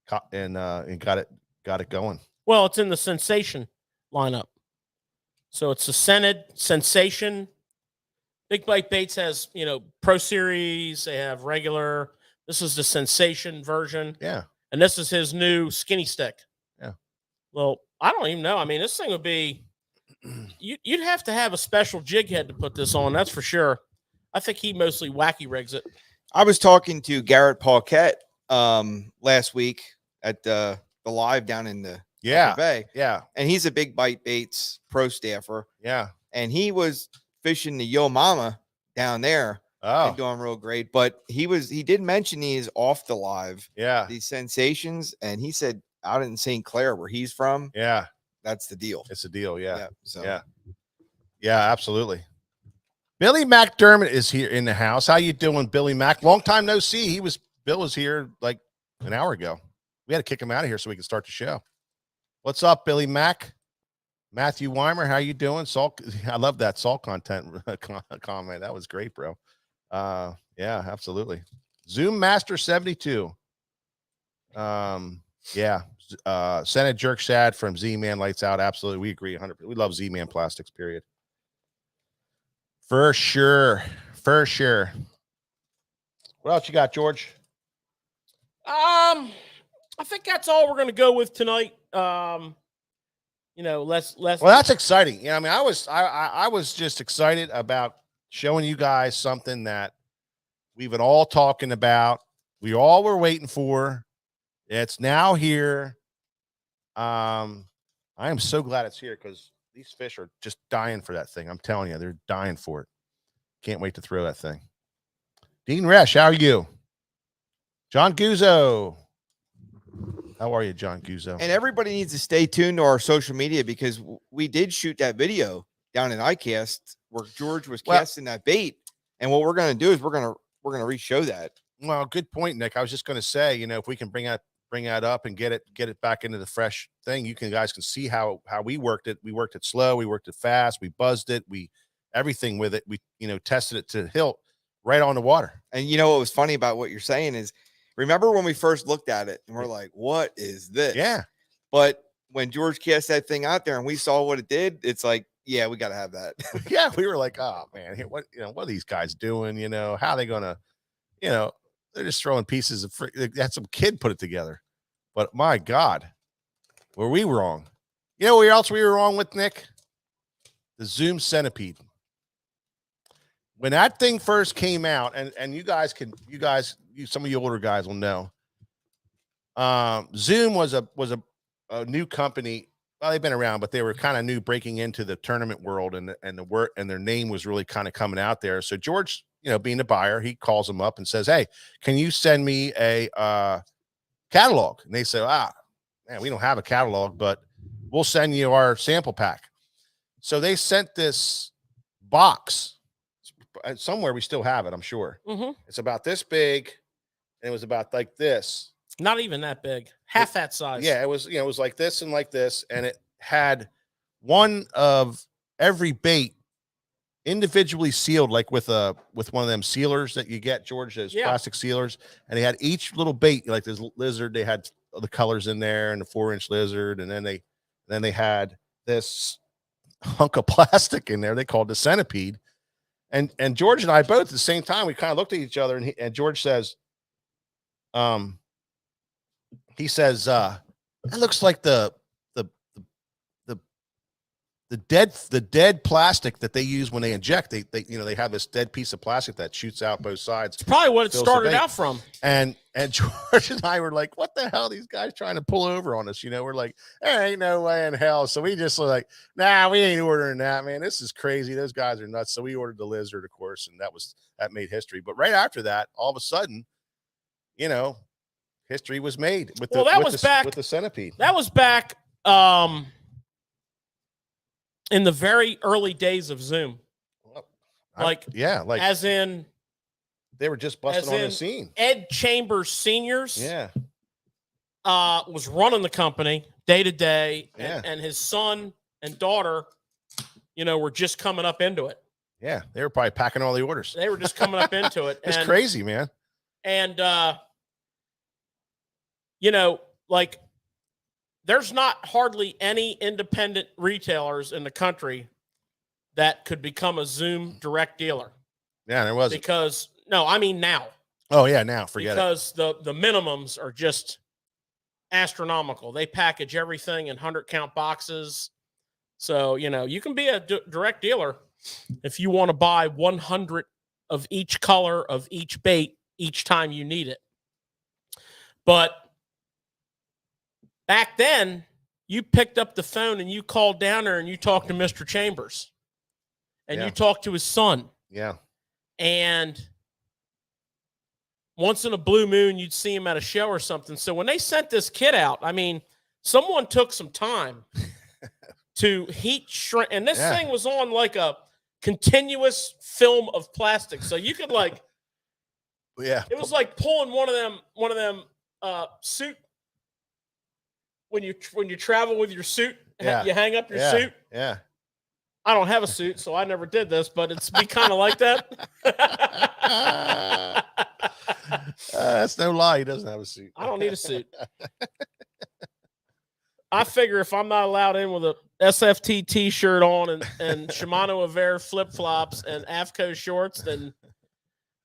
got it going. Well, it's in the Sensation lineup. So it's a scented Sensation. Big Bite Baits has, Pro Series. They have regular. This is the Sensation version. Yeah. And this is his new skinny stick. Yeah. Well, I don't even know. I mean, this thing would be, you'd have to have a special jig head to put this on. That's for sure. I think he mostly wacky rigs it. I was talking to Garrett Paquette last week at the live down in the Upper Bay. Yeah. And he's a Big Bite Baits pro staffer. Yeah. And he was fishing the Yo Mama down there. And doing real great. But he did mention he's off the live. Yeah. These Sensations. And he said out in St. Clair, where he's from. Yeah. That's the deal. It's a deal. Yeah. So. Yeah, absolutely. Billy McDermott is here in the house. How you doing, Billy Mac? Long time no see. Bill was here like an hour ago. We had to kick him out of here so we could start the show. What's up, Billy Mac? Matthew Weimer, how you doing? Salt, I love that salt content comment. That was great, bro. Yeah, absolutely. Zoom Master 72. Yeah. Senate Jerk Shad from Z-Man Lights Out. Absolutely. We agree 100%. We love Z-Man Plastics, period. For sure. For sure. What else you got, George? I think that's all we're going to go with tonight. Let's. Well, that's exciting. Yeah, I mean, I was just excited about showing you guys something that we've been all talking about. We all were waiting for. It's now here. I am so glad it's here because these fish are just dying for that thing. I'm telling you, they're dying for it. Can't wait to throw that thing. Dean Resch, how are you? John Guzzo. How are you, John Guzzo? And everybody needs to stay tuned to our social media because we did shoot that video down in ICAST where George was casting that bait. And what we're going to do is we're going to re-show that. Well, good point, Nick. I was just going to say, if we can bring that up and get it back into the fresh thing, you guys can see how we worked it. We worked it slow, we worked it fast, we buzzed it, everything with it. We tested it to hilt right on the water. And what was funny about what you're saying is, remember when we first looked at it and we're like, what is this? Yeah. But when George cast that thing out there and we saw what it did, it's like, yeah, we got to have that. Yeah. We were like, oh man, what are these guys doing? How are they going to, they're just throwing pieces of they had some kid put it together. But my God, were we wrong? Where else we were wrong with, Nick? The Zoom Centipede. When that thing first came out, and some of you older guys will know. Zoom was a new company. Well, they've been around, but they were kind of new, breaking into the tournament world, and their name was really kind of coming out there. So George, being the buyer, he calls them up and says, "Hey, can you send me a catalog?" And they say, man, we don't have a catalog, but we'll send you our sample pack. So they sent this box somewhere. We still have it, I'm sure. Mm-hmm. It's about this big, and it was about like this. Not even that big. Half that size. Yeah, it was, it was like this and like this, and it had one of every bait individually sealed, like with one of them sealers that you get, George, those plastic sealers. And they had each little bait, like this lizard, they had the colors in there, and the 4-inch lizard, and then they had this hunk of plastic in there they called the centipede. And George and I both at the same time, we kind of looked at each other, and George says, he says, that looks like the dead plastic that they use when they inject. They have this dead piece of plastic that shoots out both sides. It's probably what it started out from. And George and I were like, what the hell are these guys trying to pull over on us? We're like, there ain't no way in hell. So we just like, nah, we ain't ordering that, man. This is crazy. Those guys are nuts. So we ordered the lizard, of course, and that made history. But right after that, all of a sudden, history was made with the centipede. That was back in the very early days of Zoom. As in they were just busting on the scene. Ed Chambers Seniors was running the company day to day, and his son and daughter, were just coming up into it. Yeah, they were probably packing all the orders. They were just coming up into it. It's crazy, man. And there's not hardly any independent retailers in the country that could become a Zoom direct dealer. Yeah, there wasn't. Because, no, I mean now. Oh, yeah, now, forget it. Because the minimums are just astronomical. They package everything in 100-count boxes. So, you can be a direct dealer if you want to buy 100 of each color of each bait each time you need it. But back then, you picked up the phone and you called down there and you talked to Mr. Chambers. And you talked to his son. Yeah. And once in a blue moon, you'd see him at a show or something. So when they sent this kit out, I mean, someone took some time to heat shrink. And this thing was on like a continuous film of plastic. So you could it was like pulling one of them suit. When you travel with your suit, you hang up your suit. Yeah. I don't have a suit, so I never did this, but it's be kind of like that. That's no lie. He doesn't have a suit. I don't need a suit. I figure if I'm not allowed in with a SFT t-shirt on and Shimano Avera flip-flops and AFCO shorts, then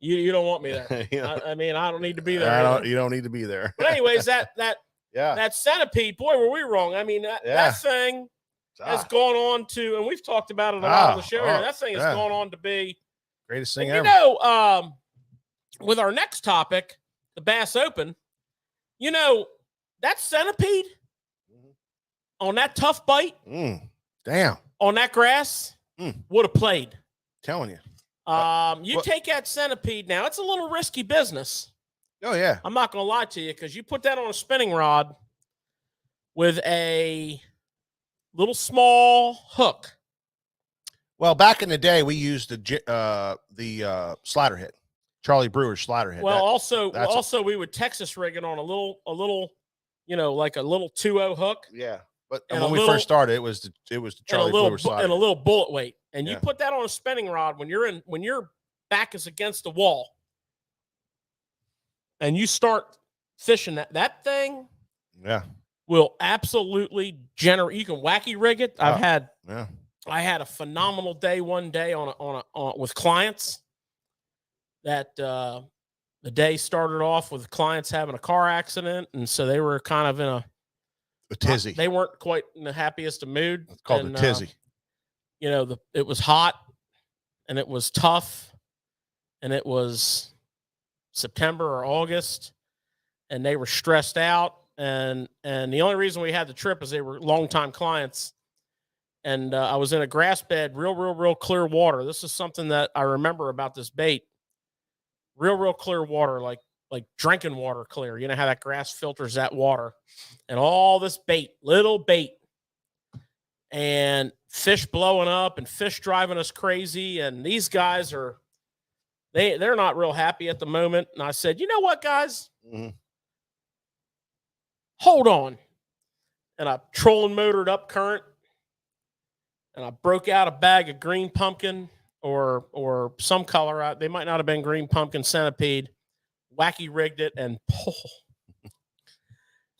you don't want me there. I mean, I don't need to be there. You don't need to be there. But anyways, that centipede, boy, were we wrong. I mean, that thing has gone on to, and we've talked about it a lot on the show here. That thing has gone on to be greatest thing ever. With our next topic, the Bass Open, that centipede on that tough bite, damn, on that grass, would have played. Telling you. You take that centipede now, it's a little risky business. Oh, yeah. I'm not going to lie to you, because you put that on a spinning rod with a little small hook. Well, back in the day, we used the slider hit, Charlie Brewer's slider hit. Well, also we would Texas rig it on a little, like a little 2-0 hook. Yeah, but when we first started, it was the Charlie Brewer slider and a little bullet weight, and you put that on a spinning rod when your back is against the wall. And you start fishing that thing, will absolutely generate. You can wacky rig it. I had a phenomenal day one day on with clients. That the day started off with clients having a car accident, and so they were kind of in a tizzy. They weren't quite in the happiest of mood. It's called a tizzy. It was hot, and it was tough, and it was September or August, and they were stressed out, and the only reason we had the trip is they were longtime clients. And I was in a grass bed, real clear water. This is something that I remember about this bait. Real clear water, like drinking water clear. You know how that grass filters that water. And all this bait, little bait. And fish blowing up and fish driving us crazy. And these guys are, they're not real happy at the moment. And I said, you know what, guys? Mhm. Hold on. And I trolling motored up current. And I broke out a bag of green pumpkin or some color. They might not have been green pumpkin centipede. Wacky rigged it and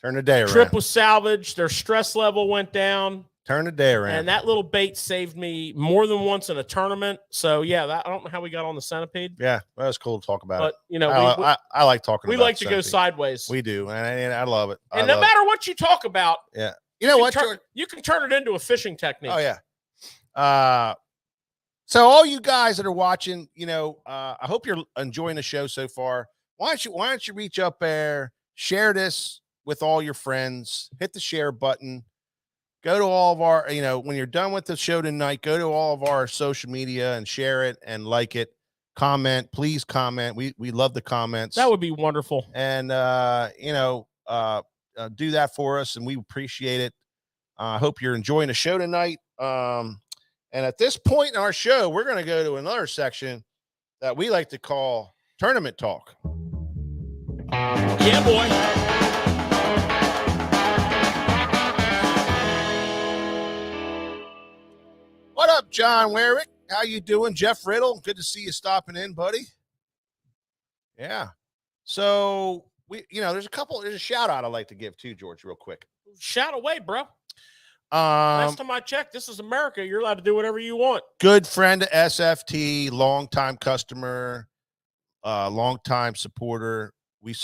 Turn the day around. trip was salvaged. Their stress level went down. Turn the day around. And that little bait saved me more than once in a tournament. So, yeah, I don't know how we got on the centipede. Yeah, that was cool to talk about. But, you know, I like talking we about like to go centipede. sideways. We do, and I love it. And no matter what you talk about, yeah, you know what, you can turn it into a fishing technique. Oh, yeah. So all you guys that are watching, you know, I hope you're enjoying the show so far. Why don't you reach up there, share this with all your friends, hit the share button, go to all of our, you know, when you're done with the show tonight, go to all of our social media and share it and like it, comment, please comment. We love the comments. That would be wonderful. And, you know, do that for us. And we appreciate it. I hope you're enjoying the show tonight. And at this point in our show, we're going to go to another section that we like to call Tournament Talk. Yeah, boy. What up, John Warwick? How you doing? Jeff Riddle, good to see you stopping in, buddy. Yeah. So there's a shout out I'd like to give too, George, real quick. Shout away, bro. Last time I checked, this is America. You're allowed to do whatever you want. Good friend of SFT, longtime customer, longtime supporter. We've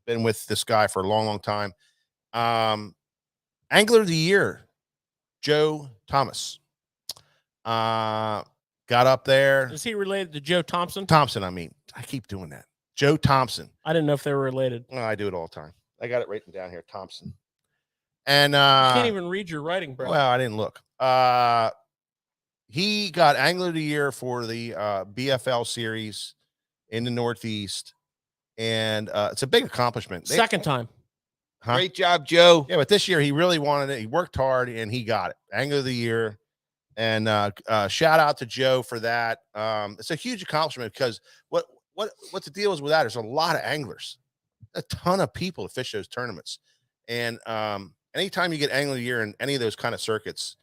been with this guy for a long time. Angler of the Year, Joe Thomas. Got up there. Is he related to Joe Thompson? Thompson, I mean. I keep doing that. Joe Thompson. I didn't know if they were related. Well, I do it all the time. I got it written down here, Thompson. And I can't even read your writing, bro. Well, I didn't look. He got Angler of the Year for the BFL series in the Northeast, and it's a big accomplishment. Second time. Huh? Great job, Joe. Yeah, but this year he really wanted it. He worked hard and he got it. Angler of the Year. And shout out to Joe for that. It's a huge accomplishment because what the deal is with that? There's a lot of anglers, a ton of people that fish those tournaments, and anytime you get Angler of the Year in any of those kind of circuits,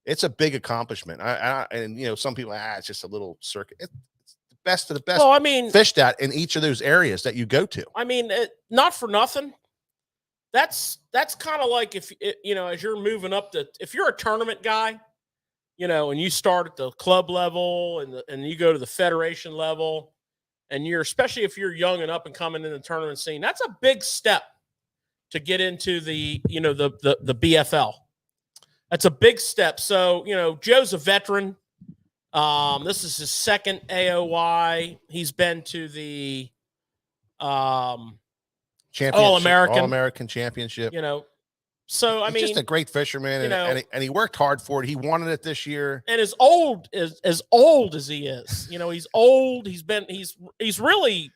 it's a big accomplishment. And you know, some people, it's just a little circuit. It's the best of the best. Well, I mean, fished at in each of those areas that you go to. I mean, not for nothing. That's kind of like if as you're moving up if you're a tournament guy, you know, and you start at the club level and you go to the federation level, and especially if you're young and up and coming in the tournament scene, that's a big step to get into the BFL. That's a big step. So, Joe's a veteran. This is his second AOY. He's been to the All-American Championship. So He's just a great fisherman, and he worked hard for it. He wanted it this year. And as old as he is, he's old. He's really,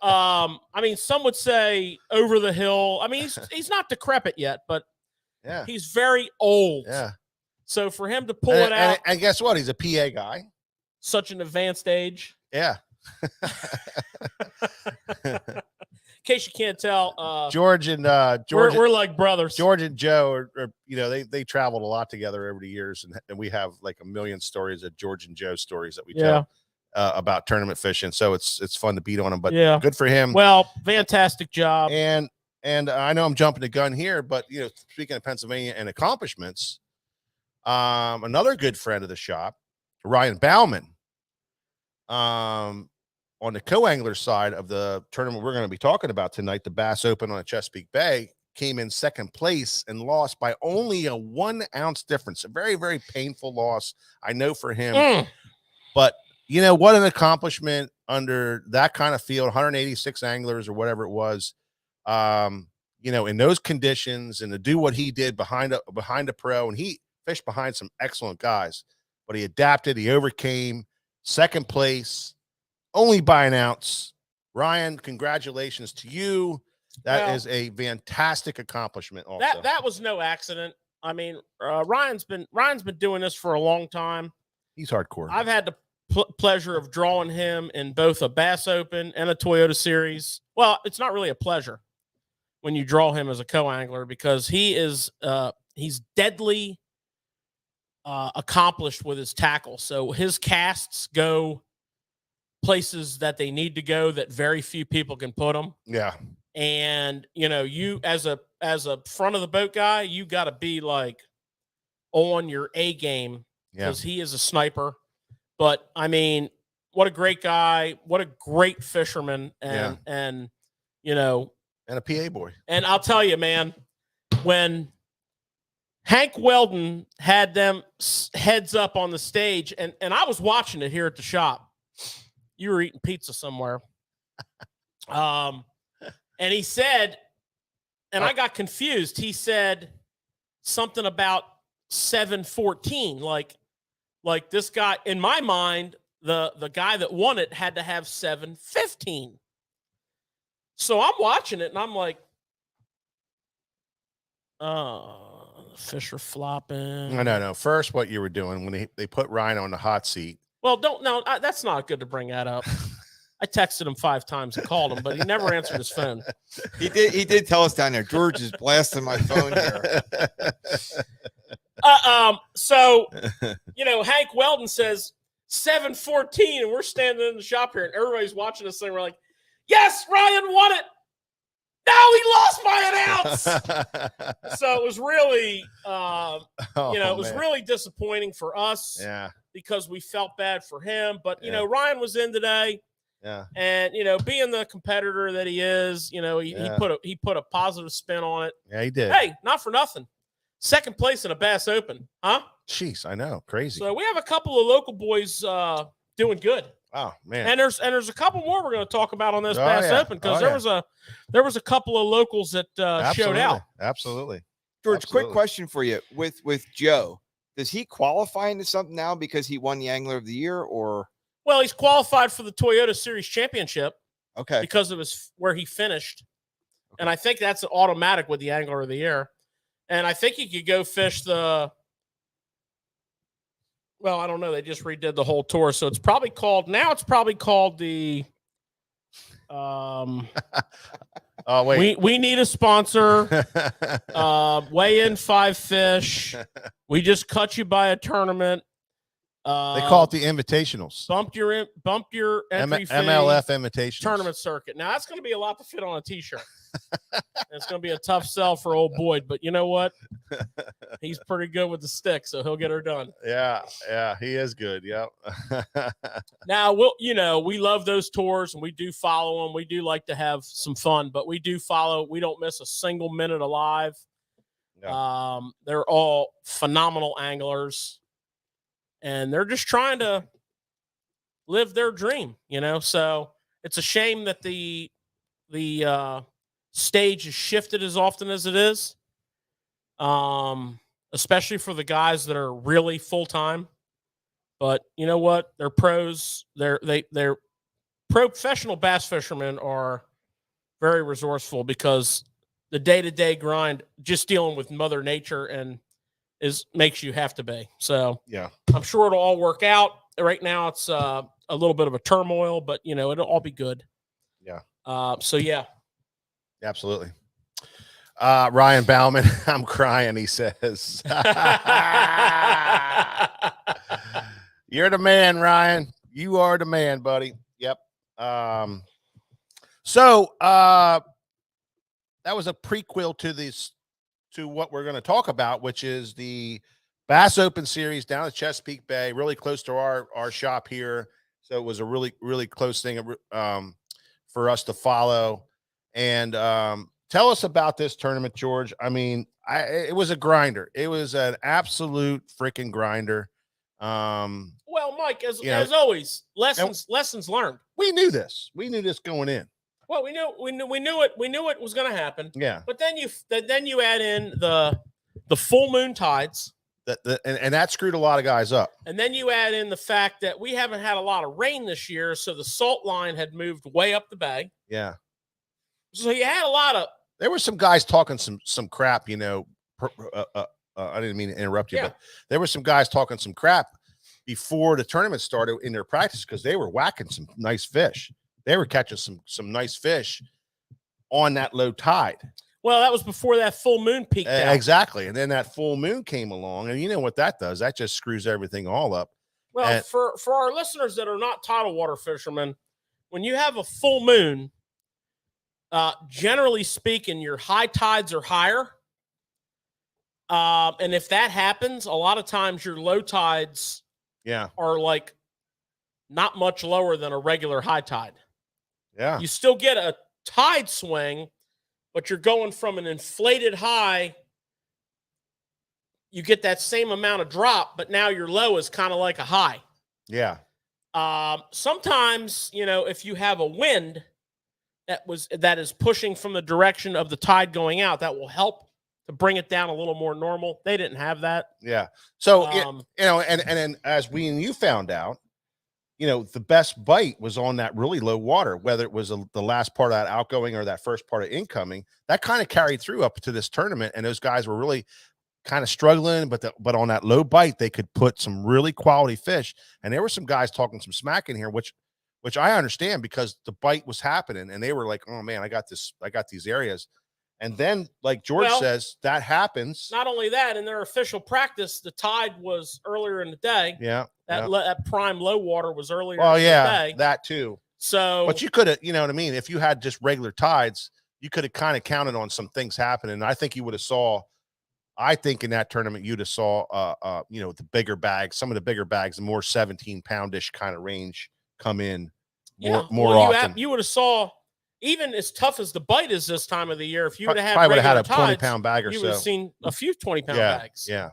I mean, some would say over the hill. I mean, he's not decrepit yet, but yeah, he's very old. Yeah. So for him to pull it out, and guess what? He's a PA guy. Such an advanced age. Yeah. In case you can't tell, George and we're like brothers. George and Joe are they traveled a lot together over the years, and we have like a million stories of George and Joe stories that we tell about tournament fishing. So it's fun to beat on him, but good for him. Well, fantastic job. And I know I'm jumping the gun here, but speaking of Pennsylvania and accomplishments, another good friend of the shop, Ryan Bauman, on the co-angler side of the tournament we're going to be talking about tonight, the Bass Open on the Chesapeake Bay, came in second place and lost by only a 1 ounce difference. A very, very painful loss, I know, for him. But what an accomplishment under that kind of field, 186 anglers or whatever it was. You know, in those conditions and to do what he did behind a pro, and he fished behind some excellent guys, but he adapted, he overcame. Second place, only by an ounce. Ryan, congratulations to you. That is a fantastic accomplishment. Also, that was no accident. I mean, Ryan's been doing this for a long time. He's hardcore. I've had the pleasure of drawing him in both a Bass Open and a Toyota Series. Well, it's not really a pleasure when you draw him as a co-angler, because he is he's deadly accomplished with his tackle. So his casts go places that they need to go that very few people can put them. Yeah. And, you know, you as a front of the boat guy, you got to be like on your A game, because he is a sniper. But I mean, what a great guy, what a great fisherman, and you know, and a PA boy. And I'll tell you, man, when Hank Weldon had them heads up on the stage, and I was watching it here at the shop. You were eating pizza somewhere. And he said, and I got confused. He said something about 714. Like this guy, in my mind, the guy that won it had to have 715. So I'm watching it and I'm like, fish are flopping. No. First, what you were doing when they put Ryan on the hot seat. Well, that's not good to bring that up. I texted him 5 times and called him, but he never answered his phone. He did tell us down there, George is blasting my phone here. So, you know, Hank Weldon says 714, and we're standing in the shop here, and everybody's watching this thing. We're like, yes, Ryan won it. No, he lost by an ounce. So it was really, it was really disappointing for us. Yeah. Because we felt bad for him. But, you know, Ryan was in today. Yeah. And, you know, being the competitor that he is, you know, he put a positive spin on it. Yeah, he did. Hey, not for nothing. Second place in a Bass Open, huh? Jeez, I know. Crazy. So we have a couple of local boys doing good. Oh, man. And there's a couple more we're going to talk about on this Bass Open, because there was a couple of locals that showed out. Absolutely. George, quick question for you. With Joe, does he qualify into something now because he won the Angler of the Year, or? Well, he's qualified for the Toyota Series Championship. Okay. Because of where he finished. Okay. And I think that's an automatic with the Angler of the Year. And I think he could go fish I don't know. They just redid the whole tour. So it's probably called the oh, wait. We need a sponsor. Weigh in 5 fish. We just cut you by a tournament. They call it the Invitationals. Bumped your entry fee, MLF Invitationals tournament circuit. Now that's going to be a lot to fit on a T-shirt. It's going to be a tough sell for old Boyd, but you know what? He's pretty good with the stick, so he'll get her done. Yeah, he is good. Yep. Now, we love those tours, and we do follow them. We do like to have some fun, but we do follow. We don't miss a single minute alive. No. They're all phenomenal anglers, and they're just trying to live their dream, you know. So it's a shame that the stage is shifted as often as it is, especially for the guys that are really full time. But you know what? They're pros. They're professional bass fishermen are very resourceful, because the day-to-day grind, just dealing with Mother Nature, and makes you have to be. So yeah, I'm sure it'll all work out. Right now, it's a little bit of a turmoil, but you know, it'll all be good. Yeah. So yeah. Absolutely. Ryan Bauman, I'm crying, he says. You're the man, Ryan. You are the man, buddy. Yep. So that was a prequel to what we're going to talk about, which is the Bass Open Series down at Chesapeake Bay, really close to our shop here. So it was a really, really close thing for us to follow. And tell us about this tournament, George. I mean, it was a grinder. It was an absolute freaking grinder. Well, Mike, as always, lessons learned. We knew this. We knew this going in. Well, we knew it was going to happen. Yeah. But then you add in the full moon tides. And that screwed a lot of guys up. And then you add in the fact that we haven't had a lot of rain this year, so the salt line had moved way up the bay. Yeah. So you had a lot of. There were some guys talking some crap, you know. I didn't mean to interrupt you, but there were some guys talking some crap before the tournament started in their practice because they were whacking some nice fish. They were catching some nice fish on that low tide. Well, that was before that full moon peaked out. Exactly. And then that full moon came along, and you know what that does? That just screws everything all up. Well, and, for our listeners that are not tidal water fishermen, when you have a full moon, generally speaking, your high tides are higher. And if that happens, a lot of times your low tides are like not much lower than a regular high tide. Yeah. You still get a tide swing, but you're going from an inflated high. You get that same amount of drop, but now your low is kind of like a high. Yeah. Sometimes, you know, if you have a wind that is pushing from the direction of the tide going out, that will help to bring it down a little more normal. They didn't have that. Yeah. So, you know, and then as we and you found out, you know, the best bite was on that really low water, whether it was the last part of that outgoing or that first part of incoming. That kind of carried through up to this tournament, and those guys were really kind of struggling, but on that low bite, they could put some really quality fish. And there were some guys talking some smack in here, which I understand because the bite was happening, and they were like, "Oh man, I got these areas." And then, like George says, that happens. Not only that, in their official practice, the tide was earlier in the day. Yeah. That prime low water was earlier in the day. That too. So, but you could have, you know what I mean? If you had just regular tides, you could have kind of counted on some things happening. I think you would have I think in that tournament, you'd have saw, you know, the bigger bags, some of the bigger bags, the more 17-poundish kind of range come in more often. You would have saw, even as tough as the bite is this time of the year, if you would have had a tides, 20-pound bag or you so, would have seen a few 20-pound bags. Yeah.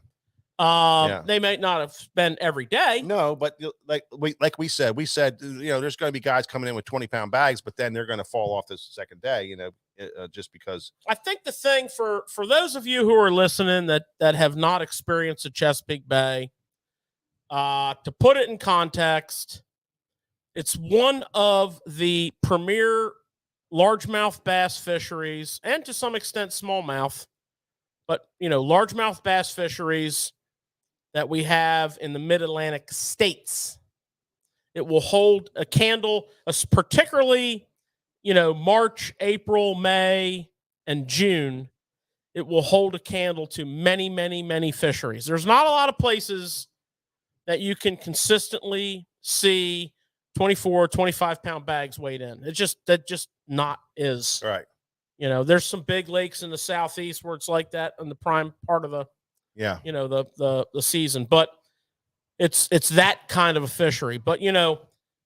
They might not have been every day. No, but like we said, you know, there's going to be guys coming in with 20-pound bags, but then they're going to fall off this second day, you know, just because. I think the thing for those of you who are listening that have not experienced the Chesapeake Bay, to put it in context, it's one of the premier largemouth bass fisheries, and to some extent smallmouth, but, you know, largemouth bass fisheries that we have in the mid-Atlantic states. It will hold a candle, particularly, you know, March, April, May, and June. It will hold a candle to many, many, many fisheries. There's not a lot of places that you can consistently see 24, 25-pound bags weighed in. That just not is. Right. You know, there's some big lakes in the southeast where it's like that in the prime part of the, you know, the season, but it's that kind of a fishery. But, you know,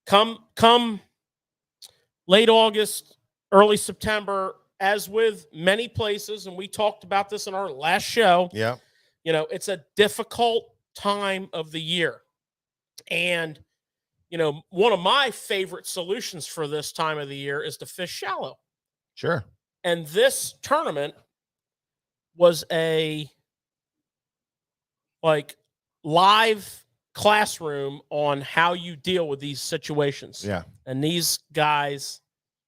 come late August, early September, as with many places, and we talked about this in our last show. Yeah. You know, it's a difficult time of the year. And, you know, one of my favorite solutions for this time of the year is to fish shallow. Sure. And this tournament was a live classroom on how you deal with these situations. Yeah. And these guys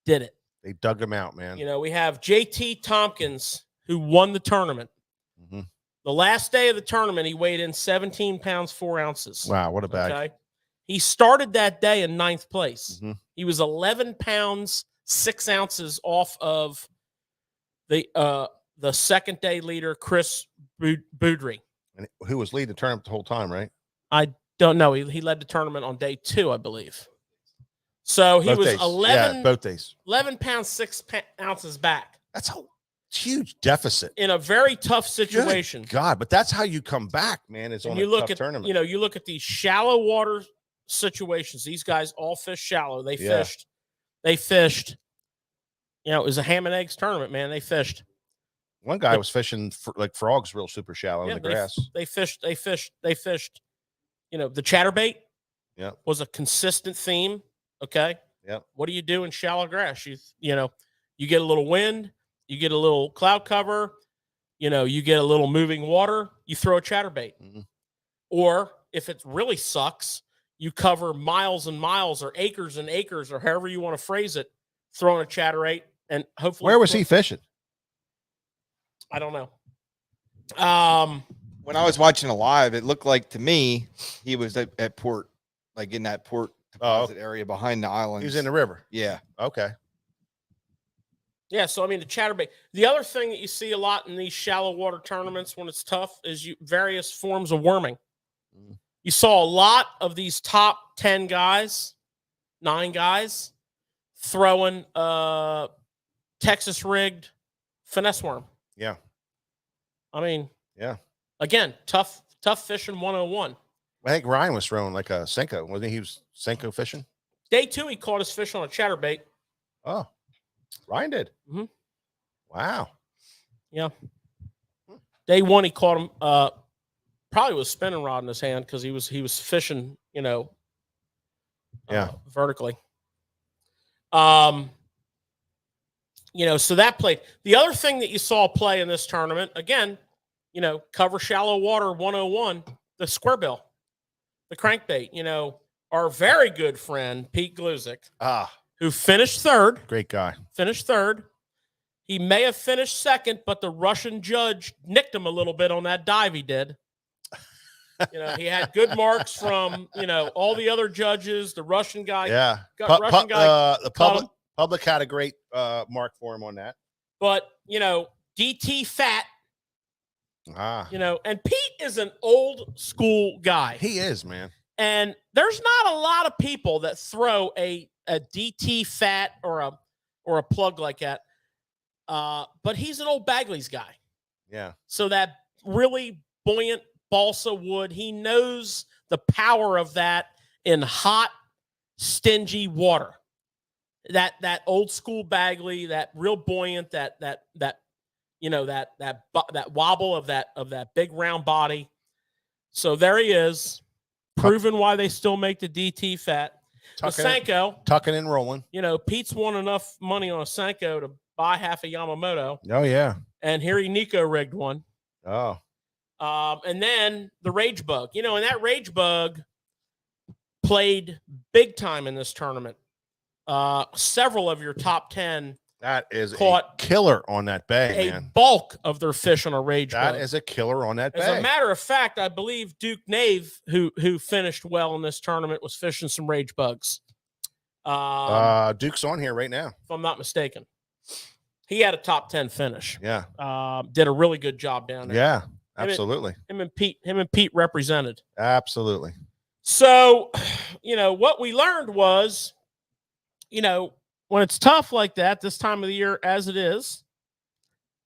did it. They dug them out, man. You know, we have JT Tompkins, who won the tournament. Mm-hmm. The last day of the tournament, he weighed in 17 pounds, 4 ounces. Wow, what a bag. Okay? He started that day in 9th place. Mm-hmm. He was 11 pounds, 6 ounces off of the second day leader, Chris Boudry. And who was leading the tournament the whole time, right? I don't know. He led the tournament on day 2, I believe. So he was 11, both days. 11 pounds, 6 ounces back. That's a huge deficit in a very tough situation. Good God, but that's how you come back, man. Is on a tough tournament. You know, you look at these shallow water situations. These guys all fish shallow. They fished. You know, it was a ham and eggs tournament, man. They fished. One guy was fishing for like frogs, real super shallow in the grass. They fished. You know, the chatterbait. Yeah, was a consistent theme. Okay. Yep. What do you do in shallow grass? You know, you get a little wind, you get a little cloud cover, you know, you get a little moving water, you throw a chatterbait. Mhm. Or if it really sucks, you cover miles and miles or acres and acres or however you want to phrase it, throwing a chatterbait and hopefully. Where was he fishing? I don't know. When I was watching it live, it looked like to me he was at port, like in that port deposit area behind the island. He was in the river. Yeah. Okay. Yeah, so I mean the chatterbait. The other thing that you see a lot in these shallow water tournaments when it's tough is various forms of worming. Mm. You saw a lot of these top 10 guys, 9 guys, throwing Texas rigged finesse worm. Yeah. I mean, Yeah. Again, tough fishing 101. I think Ryan was throwing like a Senko. Wasn't he was Senko fishing? Day 2, he caught his fish on a chatterbait. Oh, Ryan did. Mm-hmm. Wow. Yeah. Day 1, he caught him probably with a spinning rod in his hand because he was fishing, you know, vertically. You know, so that played. The other thing that you saw play in this tournament, again, you know, cover shallow water 101, the square bill, the crankbait. You know, our very good friend Pete Gluzik, who finished third. Great guy. Finished third. He may have finished second, but the Russian judge nicked him a little bit on that dive he did. You know, he had good marks from, you know, all the other judges, the Russian guy. Yeah. Russian guy. The public had a great mark for him on that. But, you know, DT Fat, you know, and Pete is an old school guy. He is, man. And there's not a lot of people that throw a DT Fat or a plug like that. But he's an old Bagley's guy. Yeah. So that really buoyant balsa wood, he knows the power of that in hot, stingy water. That old school Bagley, that real buoyant, that you know, that wobble of that big round body. So there he is, proving why they still make the DT Fat. The Senko, tucking and rolling. You know, Pete's won enough money on a Senko to buy half a Yamamoto. Oh yeah. And here he Nico rigged one. Oh. And then the Rage Bug. You know, and that Rage Bug played big time in this tournament. Several of your top 10 that is caught a killer on that bay, man. Bulk of their fish on a Rage Bug. That is a killer on that bay. As a matter of fact, I believe Duke Nave, who finished well in this tournament, was fishing some Rage Bugs. Duke's on here right now, if I'm not mistaken. He had a top 10 finish. Yeah. Did a really good job down there. Yeah, absolutely. Him and Pete represented. Absolutely. So, you know, what we learned was, you know, when it's tough like that, this time of the year, as it is,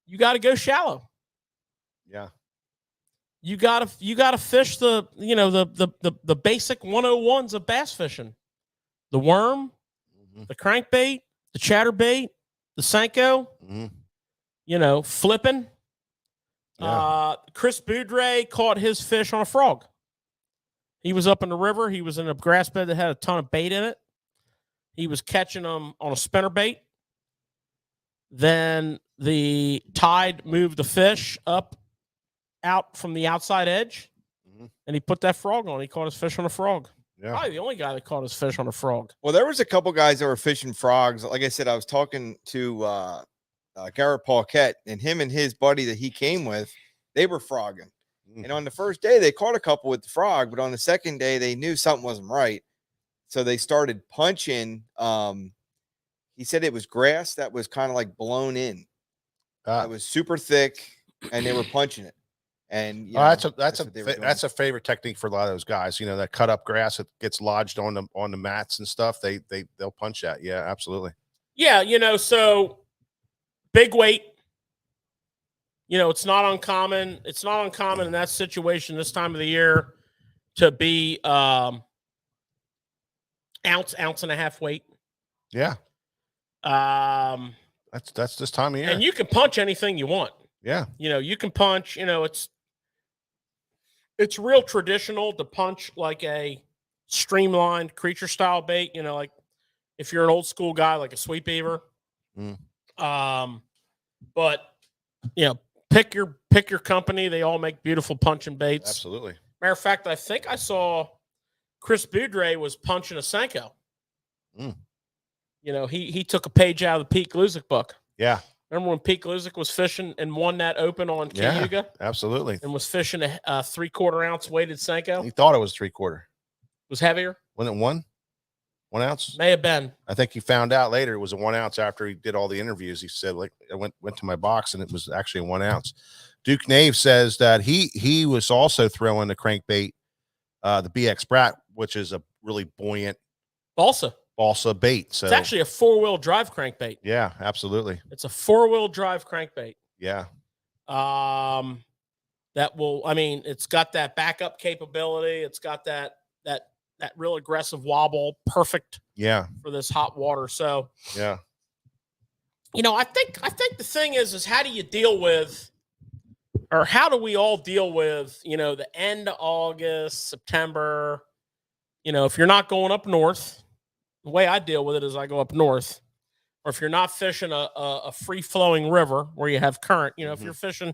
you got to go shallow. Yeah. You gotta fish the, you know, the basic 101s of bass fishing. The worm, the crankbait, the chatterbait, the Senko, you know, flipping. Yeah. Chris Boudre caught his fish on a frog. He was up in the river. He was in a grass bed that had a ton of bait in it. He was catching them on a spinner bait. Then the tide moved the fish out from the outside edge, and he put that frog on. He caught his fish on a frog. Yeah. Probably the only guy that caught his fish on a frog. Well, there was a couple guys that were fishing frogs. Like I said, I was talking to Garrett Paquette, and him and his buddy that he came with, they were frogging. And on the first day, they caught a couple with the frog, but on the second day, they knew something wasn't right. So they started punching. He said it was grass that was kind of like blown in. It was super thick, and they were punching it. And you know, that's a favorite technique for a lot of those guys. You know, that cut up grass that gets lodged on the mats and stuff. They'll punch that. Yeah, absolutely. Yeah, you know, so big weight. You know, it's not uncommon. It's not uncommon in that situation this time of the year to be ounce and a half weight. Yeah. That's this time of year. And you can punch anything you want. Yeah. You know, you can punch, you know, it's real traditional to punch like a streamlined creature style bait. You know, like if you're an old school guy like a sweet beaver. But pick your company. They all make beautiful punching baits. Absolutely. Matter of fact, I think I saw Chris Boudre was punching a Senko. He took a page out of the Pete Gluzik book. Yeah. Remember when Pete Gluzik was fishing and won that open on Cayuga? Yeah, absolutely. And was fishing a 3/4 ounce weighted Senko? He thought it was 3/4. Was heavier? Wasn't it 1 ounce? May have been. I think he found out later it was a 1 ounce after he did all the interviews. He said, like, I went to my box and it was actually a 1 ounce. Duke Nave says that he was also throwing the crankbait, the BX Brat, which is a really buoyant balsa bait. So it's actually a 4-wheel drive crankbait. Yeah, absolutely. It's a 4-wheel drive crankbait. Yeah. It's got that backup capability. It's got that real aggressive wobble, perfect. Yeah. For this hot water. So yeah. I think the thing is how do you deal with, or how do we all deal with, the end of August, September, if you're not going up north, the way I deal with it is I go up north, or if you're not fishing a free flowing river where you have current, if you're fishing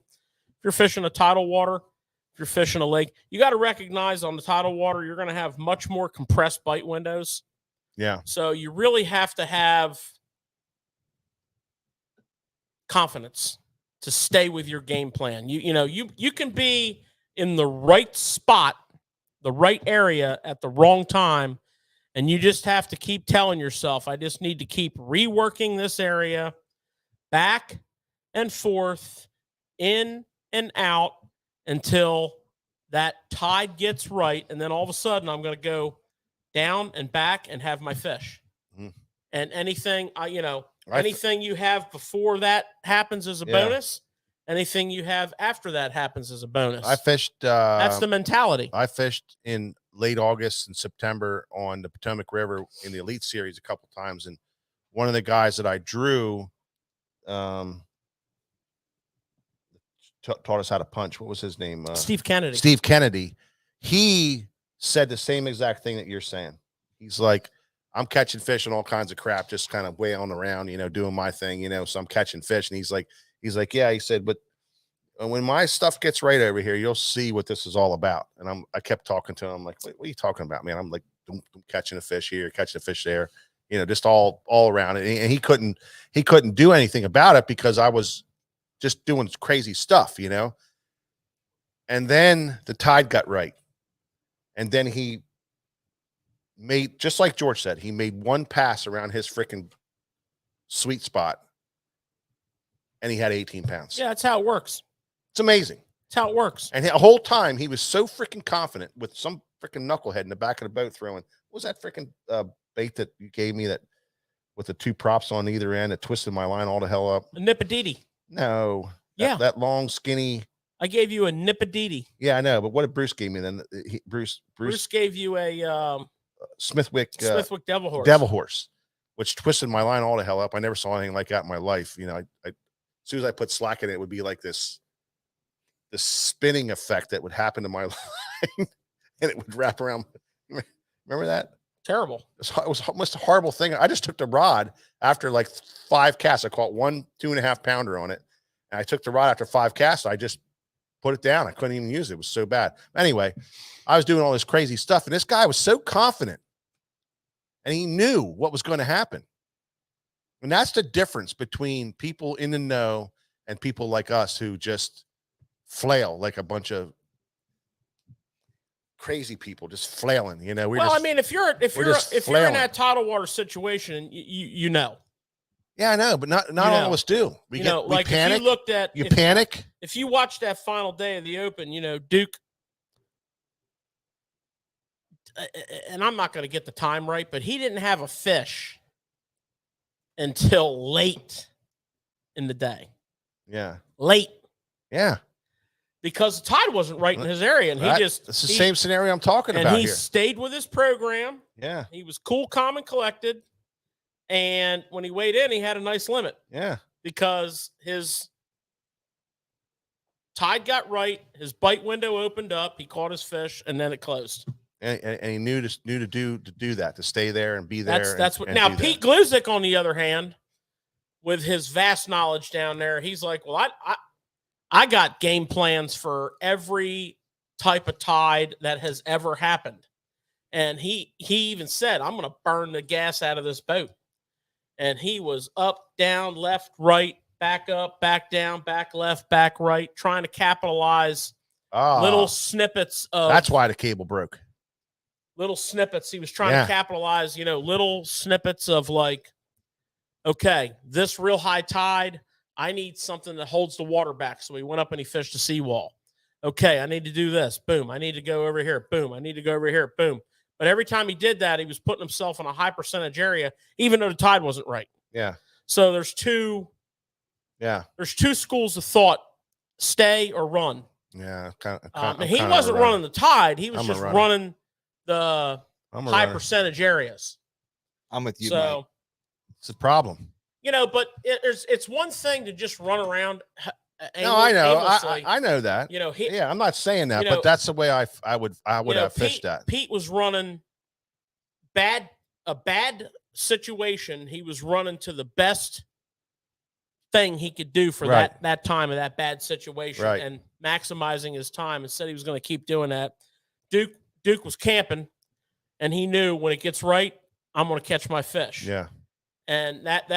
a tidal water, if you're fishing a lake, you got to recognize on the tidal water, you're going to have much more compressed bite windows. Yeah. So you really have to have confidence to stay with your game plan. You can be in the right spot, the right area at the wrong time, and you just have to keep telling yourself, I just need to keep reworking this area back and forth, in and out until that tide gets right, and then all of a sudden I'm going to go down and back and have my fish. And anything anything you have before that happens as a bonus. Anything you have after that happens as a bonus. I fished. That's the mentality. I fished in late August and September on the Potomac River in the Elite Series a couple times, and one of the guys that I drew taught us how to punch. What was his name? Steve Kennedy. Steve Kennedy. He said the same exact thing that you're saying. He's like, I'm catching fish and all kinds of crap, just kind of wailing around, doing my thing, so I'm catching fish. And he's like, yeah, he said, but when my stuff gets right over here, you'll see what this is all about. And I kept talking to him, like, what are you talking about, man? I'm like, I'm catching a fish here, catching a fish there, just all around it. And he couldn't do anything about it because I was just doing crazy stuff, And then the tide got right. And then he made, just like George said, he made one pass around his freaking sweet spot and he had 18 pounds. Yeah, that's how it works. It's amazing. That's how it works. And the whole time he was so freaking confident with some freaking knucklehead in the back of the boat throwing. What was that freaking bait that you gave me that with the 2 props on either end that twisted my line all the hell up? A Nipodidi. No. Yeah. That long, skinny. I gave you a Nipodidi. Yeah, I know. But what did Bruce give me then? Bruce gave you a Smithwick Devil Horse, which twisted my line all the hell up. I never saw anything like that in my life. I as soon as I put slack in it, it would be like this spinning effect that would happen to my line, and it would wrap around. Remember that? Terrible. It was almost a horrible thing. I just took the rod after like 5 casts. I caught 1 2.5 pounder on it, and I took the rod after 5 casts. I just put it down. I couldn't even use it. It was so bad. Anyway, I was doing all this crazy stuff, and this guy was so confident, and he knew what was going to happen. And that's the difference between people in the know and people like us who just flail like a bunch of crazy people just flailing. If you're in that tidal water situation, you know. Yeah, I know, but not all of us do. We panic. If you looked at panic. If you watched that final day of the Open, Duke, and I'm not going to get the time right, but he didn't have a fish until late in the day. Yeah. Late. Yeah. Because the tide wasn't right in his area. And it's the same scenario I'm talking about here. And he stayed with his program. Yeah. He was cool, calm, and collected. And when he weighed in, he had a nice limit. Yeah. Because his tide got right, his bite window opened up, he caught his fish, and then it closed. and he knew to do that, to stay there and be there. That's what. and Now do Pete that. Gluzik, on the other hand, with his vast knowledge down there, he's like, well, I got game plans for every type of tide that has ever happened. And he even said, I'm going to burn the gas out of this boat. And he was up, down, left, right, back up, back down, back left, back right, trying to capitalize little snippets of. That's why the cable broke. Little snippets. He was trying to capitalize, little snippets of like, okay, this real high tide, I need something that holds the water back. So he went up and he fished a seawall. Okay, I need to do this. Boom. I need to go over here. Boom. I need to go over here. Boom. But every time he did that, he was putting himself in a high percentage area, even though the tide wasn't right. Yeah. So there's two schools of thought: stay or run. Yeah. And he wasn't running the tide. He was just running the high percentage areas. I'm with you. So Mike. It's a problem. But it's one thing to just run around. No, I know. I know that. I'm not saying that, but that's the way I would have fished that. Pete was running a bad situation. He was running to the best thing he could do for that time of that bad situation, and maximizing his time, and said he was going to keep doing that. Duke was camping, and he knew when it gets right, I'm going to catch my fish. Yeah. And that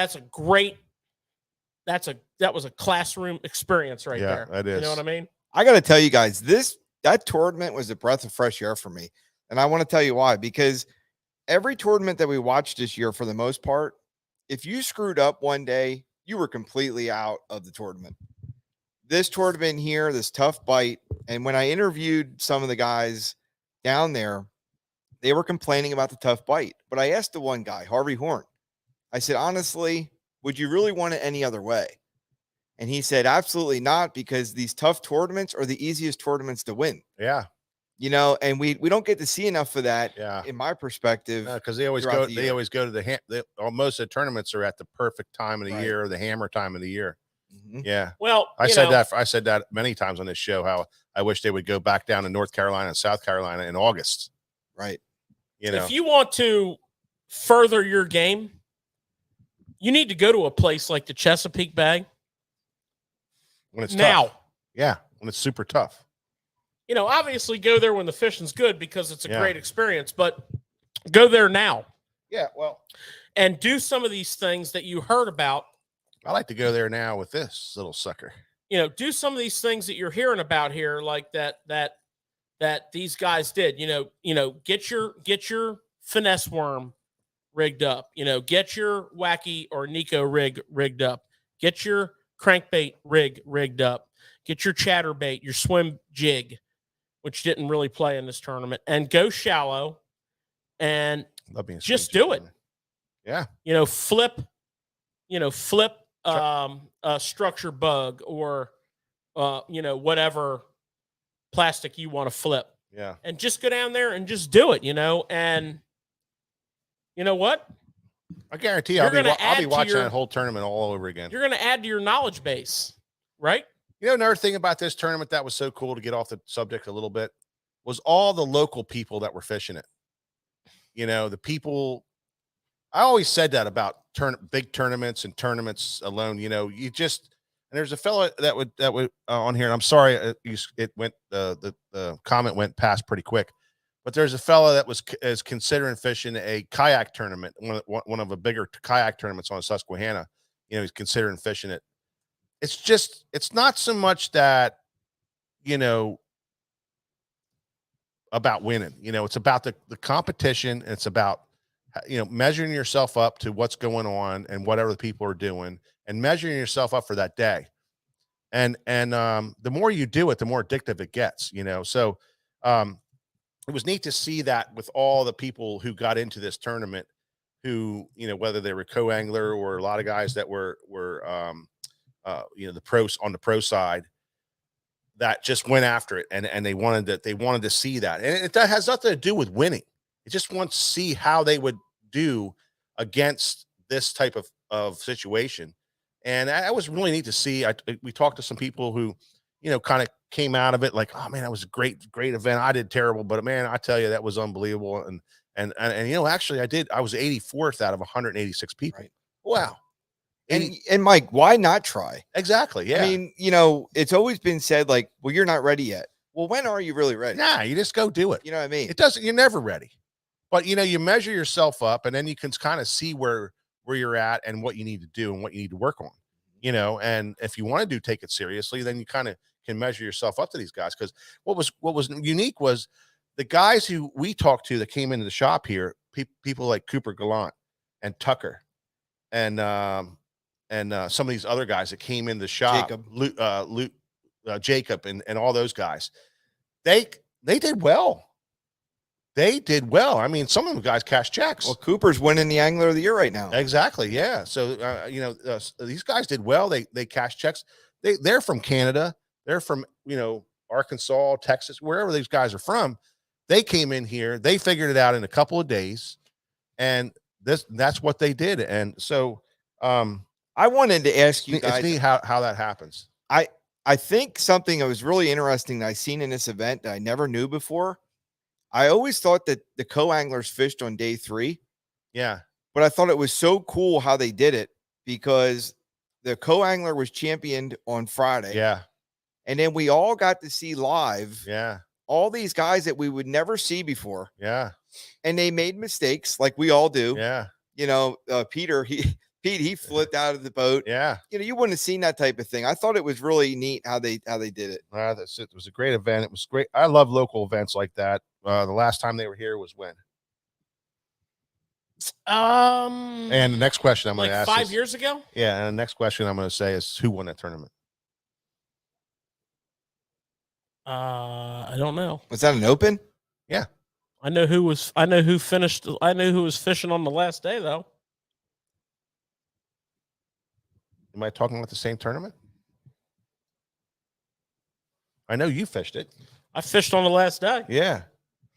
was a classroom experience right there. That is. You know what I mean? I got to tell you guys, that tournament was a breath of fresh air for me. And I want to tell you why, because every tournament that we watched this year, for the most part, if you screwed up one day, you were completely out of the tournament. This tournament here, this tough bite. And when I interviewed some of the guys down there, they were complaining about the tough bite. But I asked the one guy, Harvey Horn, I said, honestly, would you really want it any other way? And he said, absolutely not, because these tough tournaments are the easiest tournaments to win. Yeah. And we don't get to see enough of that. Yeah. In my perspective, because they always go to the most of the tournaments are at the perfect time of the year, or the hammer time of the year. Mm-hmm. Yeah. Well, I said that many times on this show, how I wish they would go back down to North Carolina and South Carolina in August. Right. If you want to further your game, you need to go to a place like the Chesapeake Bay. When it's now. Tough. Yeah. When it's super tough. Obviously go there when the fishing's good, because it's a great experience, but go there now. Yeah. Well, and do some of these things that you heard about. I like to go there now with this little sucker. Do some of these things that you're hearing about here, like that these guys did. Get your finesse worm rigged up. Get your wacky or Nico rig rigged up. Get your crankbait rigged up. Get your chatterbait, your swim jig, which didn't really play in this tournament, and go shallow and just do it. Yeah. Flip a structure bug, or whatever plastic you want to flip. Yeah. And just go down there and just do it, and you know what? I guarantee I'll be watching that whole tournament all over again. You're going to add to your knowledge base, right? Another thing about this tournament that was so cool, to get off the subject a little bit, was all the local people that were fishing it. The people, I always said that about big tournaments and tournaments alone. And there's a fellow that would on here, and I'm sorry, the comment went past pretty quick, but there's a fellow that is considering fishing a kayak tournament, one of the bigger kayak tournaments on Susquehanna. He's considering fishing it. It's not so much that, about winning, it's about the competition. And it's about, measuring yourself up to what's going on and whatever the people are doing, and measuring yourself up for that day. And the more you do it, the more addictive it gets, So it was neat to see that with all the people who got into this tournament, who, whether they were co-angler or a lot of guys that were the pros on the pro side, that just went after it, and they wanted to see that. And that has nothing to do with winning. It just wants to see how they would do against this type of situation. And that was really neat to see. We talked to some people who, kind of came out of it like, oh man, that was a great event. I did terrible, but man, I tell you, that was unbelievable. And actually I was 84th out of 186 people. Right. Wow. And Mike, why not try? Exactly. Yeah. I mean, it's always been said like, well, you're not ready yet. Well, when are you really ready? Nah, you just go do it. You know what I mean? You're never ready, but you measure yourself up, and then you can kind of see where you're at and what you need to do and what you need to work on, and if you want to take it seriously, then you kind of can measure yourself up to these guys. Because what was unique was the guys who we talked to that came into the shop here, people like Cooper Gallant and Tucker and some of these other guys that came in the shop, Jacob and all those guys, they did well. They did well. I mean, some of them guys cash checks. Well, Cooper's winning the Angler of the Year right now. Exactly. Yeah. So, these guys did well. They cash checks. They're from Canada. They're from, Arkansas, Texas, wherever these guys are from. They came in here. They figured it out in a couple of days, and that's what they did. And so, I wanted to ask you guys, it's neat how that happens. I think something that was really interesting that I seen in this event that I never knew before. I always thought that the co-anglers fished on day 3. Yeah. But I thought it was so cool how they did it, because the co-angler was championed on Friday. Yeah. And then we all got to see live. Yeah. All these guys that we would never see before. Yeah. And they made mistakes like we all do. Yeah. Peter, he flipped out of the boat. Yeah. You wouldn't have seen that type of thing. I thought it was really neat how they did it. That's it. It was a great event. It was great. I love local events like that. The last time they were here was when? And the next question I'm going to ask 5 years ago. Yeah, and the next question I'm going to say is, who won that tournament? I don't know. Was that an open? Yeah. I know who finished. I know who was fishing on the last day, though. Am I talking about the same tournament? I know you fished it. I fished on the last day. Yeah,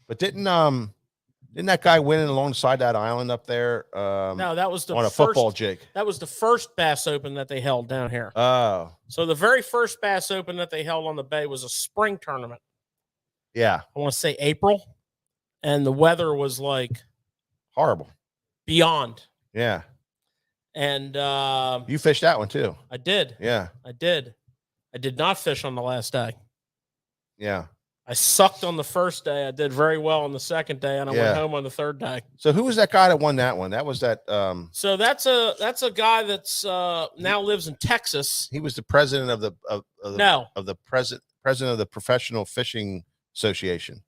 but didn't that guy win alongside that island up there? No, that was on a football jig. That was the first Bass Open that they held down here. Oh, so the very first Bass Open that they held on the bay was a spring tournament. Yeah, I want to say April, and the weather was like horrible, beyond. Yeah. And you fished that one too. I did. Yeah. I did. I did not fish on the last day. Yeah. I sucked on the first day. I did very well on the second day, and I went home on the third day. So who was that guy that won that one? That was that. So that's a guy that's now lives in Texas. He was the president of the president of the Professional Fishing Association.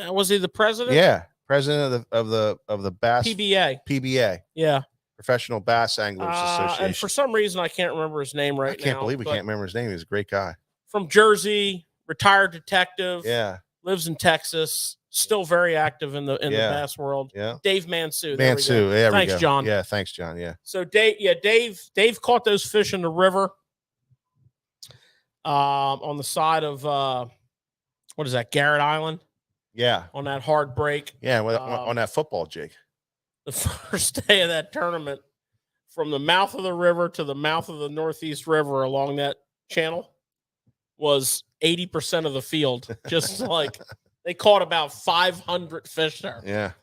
Was he the president? Yeah, president of the Bass PBA. PBA. Yeah. Professional Bass Anglers Association. And for some reason, I can't remember his name right now. I can't believe we can't remember his name. He's a great guy. From Jersey, retired detective. Yeah. Lives in Texas. Still very active in the bass world. Yeah. Dave Mansue. Mansue. Yeah. Thanks, John. Yeah. Thanks, John. Yeah. So Dave caught those fish in the river. On the side of what is that, Garrett Island? Yeah. On that hard break. Yeah. On that football jig. The first day of that tournament, from the mouth of the river to the mouth of the Northeast River along that channel, was 80% of the field. Just like they caught about 500 fish there. Yeah.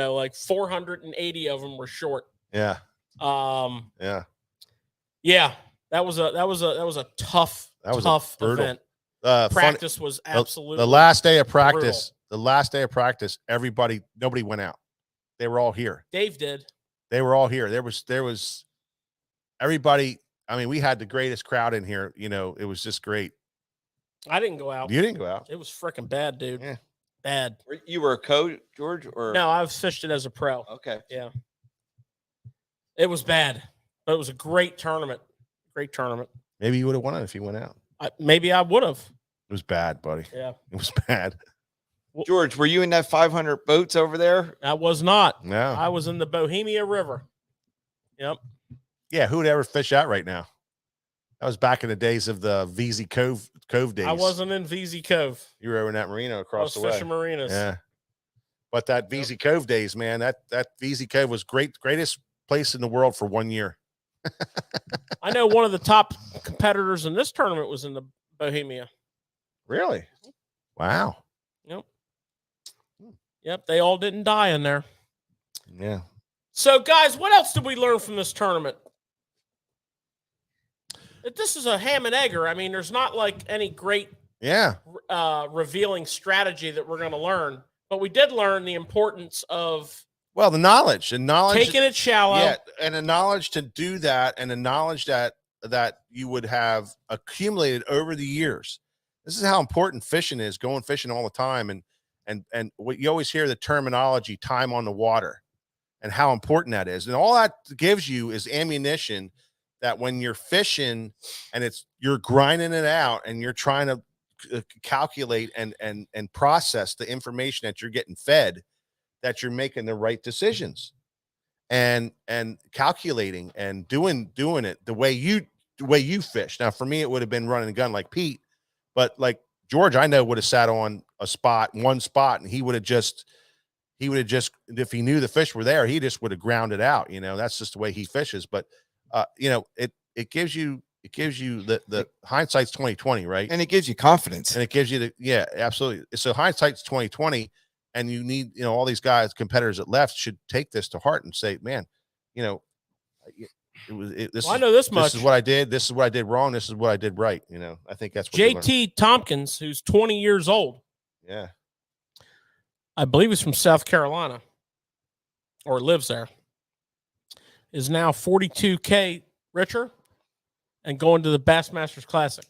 Like 480 of them were short. Yeah. Yeah. Yeah. That was a tough event. Practice was absolutely the last day of practice. Brutal. The last day of practice, nobody went out. They were all here. Dave did. They were all here. There was everybody. I mean, we had the greatest crowd in here. It was just great. I didn't go out. You didn't go out. It was freaking bad, dude. Yeah. Bad. You were a coach, George, or no? I've fished it as a pro. Okay. Yeah. It was bad, but it was a great tournament. Great tournament. Maybe you would have won it if you went out. Maybe I would have. It was bad, buddy. Yeah. It was bad. George, were you in that 500 boats over there? I was not. No. I was in the Bohemia River. Yep. Yeah, who would ever fish out right now? That was back in the days of the VZ Cove days. I wasn't in VZ Cove. You were over in that marina across the way. Fishing marinas. Yeah. But that VZ Cove days, man, that VZ Cove was greatest place in the world for 1 year. I know one of the top competitors in this tournament was in the Bohemia. Really? Wow. Yep. They all didn't die in there. Yeah. So, guys, what else did we learn from this tournament? That this is a ham and egger. I mean, there's not like any great revealing strategy that we're going to learn, but we did learn the importance of the knowledge taking it shallow. Yeah, and the knowledge to do that, and the knowledge that you would have accumulated over the years. This is how important fishing is, going fishing all the time. And what you always hear the terminology, time on the water, and how important that is. And all that gives you is ammunition that when you're fishing and you're grinding it out and you're trying to calculate and process the information that you're getting fed, that you're making the right decisions and calculating and doing it the way you fish. Now, for me, it would have been running a gun like Pete, but like George, I know would have sat on one spot, and he would have just, if he knew the fish were there, he just would have ground it out. That's just the way he fishes. But it gives you the hindsight's 20/20, right? And it gives you confidence. And it gives you absolutely. So hindsight's 20/20, and you need, all these guys, competitors that left should take this to heart and say, man, I know this much. This is what I did. This is what I did wrong. This is what I did right. I think that's what JT Tompkins, who's 20 years old. Yeah. I believe he's from South Carolina or lives there, is now 42K richer and going to the Bassmasters Classic.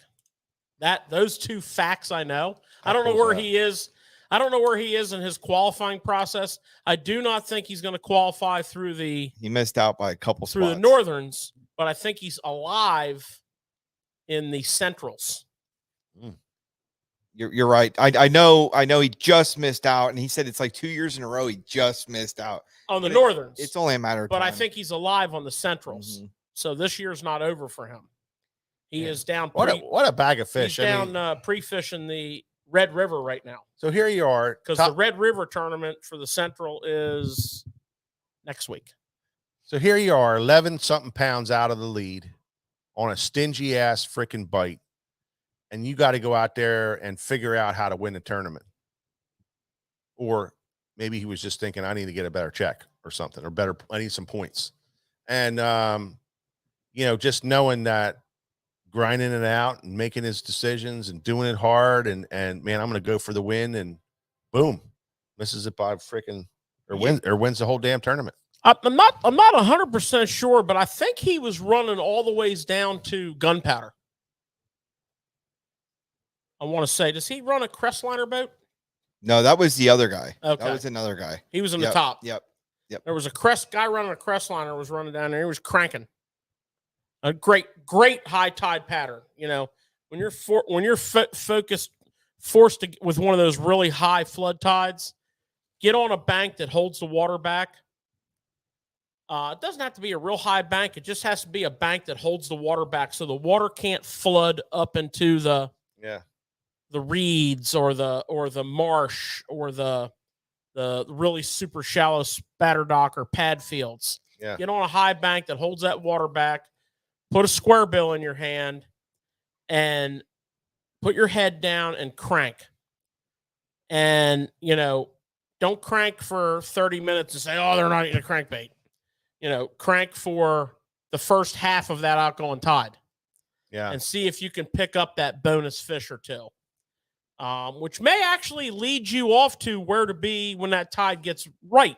Those two facts I know. I don't know where he is. I don't know where he is in his qualifying process. I do not think he's going to qualify through he missed out by a couple through spots. the Northerns, but I think he's alive in the Centrals. You're right. I know he just missed out, and he said it's like 2 years in a row he just missed out on the Northerns. It's only a matter of time. But I think he's alive on the Centrals. Mm-hmm. So this year's not over for him. He is down. What a bag of fish. He's down pre-fishing the Red River right now. So here you are. Because the Red River tournament for the Central is next week. So here you are, 11-something pounds out of the lead on a stingy-ass freaking bite. And you got to go out there and figure out how to win the tournament. Or maybe he was just thinking, I need to get a better check or something, or I need some points. And, just knowing that, grinding it out and making his decisions and doing it hard and man, I'm going to go for the win, and boom, misses it by freaking wins the whole damn tournament. I'm not 100% sure, but I think he was running all the ways down to gunpowder. I want to say, does he run a Crestliner boat? No, that was the other guy. Okay. That was another guy. He was in the top. Yep. There was a guy running a Crestliner was running down there. He was cranking. A great high tide pattern. When you're forced to with one of those really high flood tides, get on a bank that holds the water back. It doesn't have to be a real high bank. It just has to be a bank that holds the water back, so the water can't flood up into the reeds or the marsh or the really super shallow spatter dock or pad fields. Yeah. Get on a high bank that holds that water back. Put a square bill in your hand and put your head down and crank. And, don't crank for 30 minutes and say, oh, they're not eating a crankbait. Crank for the first half of that outgoing tide. Yeah. And see if you can pick up that bonus fish or two, which may actually lead you off to where to be when that tide gets right.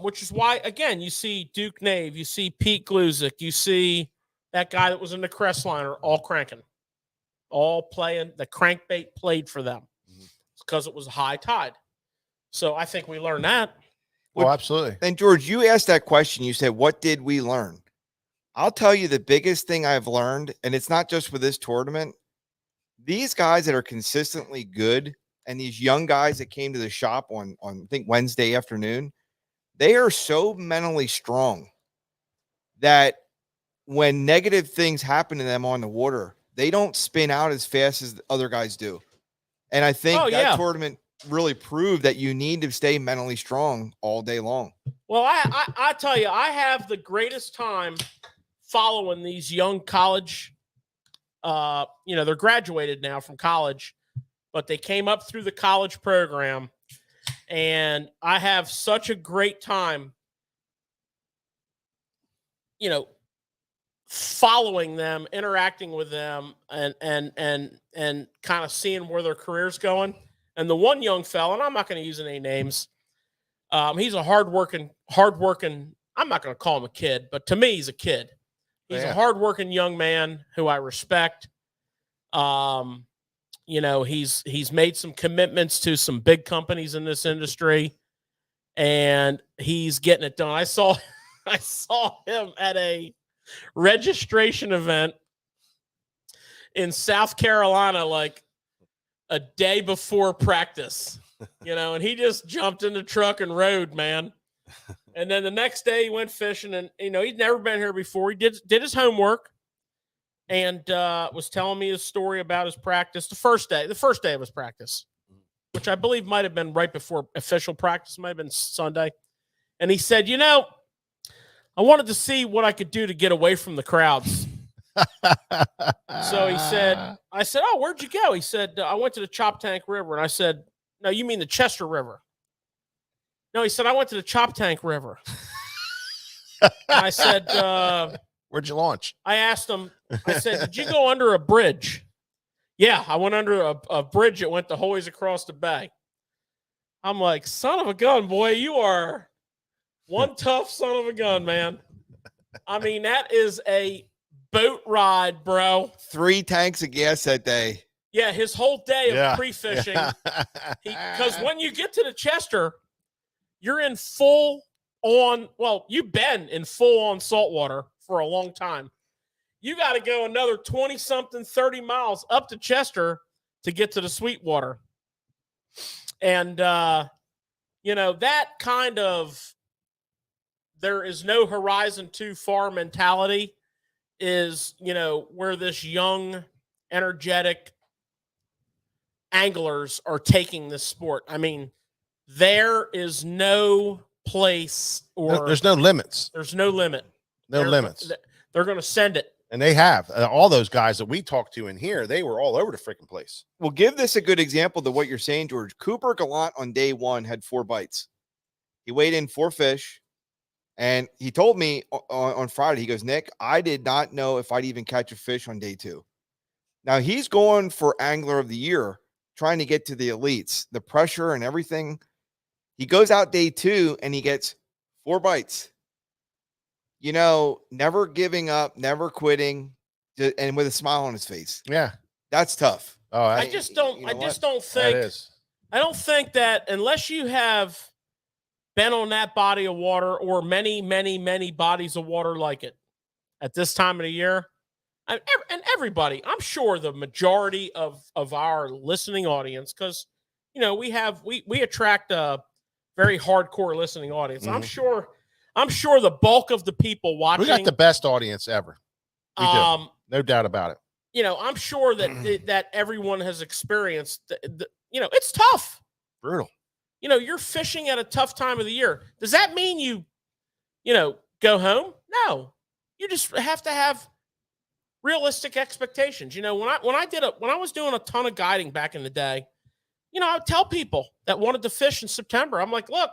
Which is why, again, you see Duke Nave, you see Pete Gluzik, you see that guy that was in the Crestliner all cranking, all playing. The crankbait played for them because it was high tide. So I think we learned that. Oh, absolutely. And George, you asked that question. You said, what did we learn? I'll tell you the biggest thing I've learned, and it's not just for this tournament. These guys that are consistently good and these young guys that came to the shop on I think Wednesday afternoon, they are so mentally strong that when negative things happen to them on the water, they don't spin out as fast as other guys do. And I think that tournament really proved that you need to stay mentally strong all day long. Well, I tell you, I have the greatest time following these young college they're graduated now from college, but they came up through the college program, and I have such a great time, following them, interacting with them, and kind of seeing where their career's going. And the one young fella, and I'm not going to use any names, he's a hardworking. I'm not going to call him a kid, but to me, he's a kid. He's a hardworking young man who I respect. He's made some commitments to some big companies in this industry, and he's getting it done. I saw him at a registration event in South Carolina, like a day before practice, and he just jumped in the truck and rode, man. And then the next day he went fishing, and he'd never been here before. He did his homework, and was telling me his story about his practice the first day of his practice, which I believe might have been right before official practice, might have been Sunday. And he said, I wanted to see what I could do to get away from the crowds. So he said, I said, oh, where'd you go? He said, I went to the Chop Tank River. And I said, no, you mean the Chester River? No, he said, I went to the Chop Tank River. And I said, where'd you launch? I asked him, I said, did you go under a bridge? Yeah, I went under a bridge that went the whole ways across the bay. I'm like, son of a gun, boy, you are one tough son of a gun, man. I mean, that is a boat ride, bro. 3 tanks of gas that day. Yeah, his whole day of pre-fishing. Because when you get to the Chester, you're in you've been in full-on saltwater for a long time. You got to go another 20-something, 30 miles up to Chester to get to the Sweetwater. And, that kind of there is no horizon too far mentality is, where this young, energetic anglers are taking this sport. I mean, there is no place there's no limits. There's no limit. Limits. They're going to send it. And they have. All those guys that we talked to in here, they were all over the freaking place. Well, give this a good example to what you're saying, George. Cooper Gallant on day 1 had 4 bites. He weighed in 4 fish. And he told me on Friday, he goes, Nick, I did not know if I'd even catch a fish on day 2. Now he's going for Angler of the Year, trying to get to the elites, the pressure and everything. He goes out day 2 and he gets 4 bites. Never giving up, never quitting, and with a smile on his face. Yeah. That's tough. Oh, I don't think that unless you have been on that body of water or many, many, many bodies of water like it at this time of the year, and everybody, I'm sure the majority of our listening audience, because, we attract a very hardcore listening audience. Mm-hmm. I'm sure the bulk of the people watching. We got the best audience ever. We do. No doubt about it. I'm sure that that everyone has experienced. It's tough. Brutal. You're fishing at a tough time of the year. Does that mean you go home? No. You just have to have realistic expectations. When I was doing a ton of guiding back in the day, I would tell people that wanted to fish in September, I'm like, look,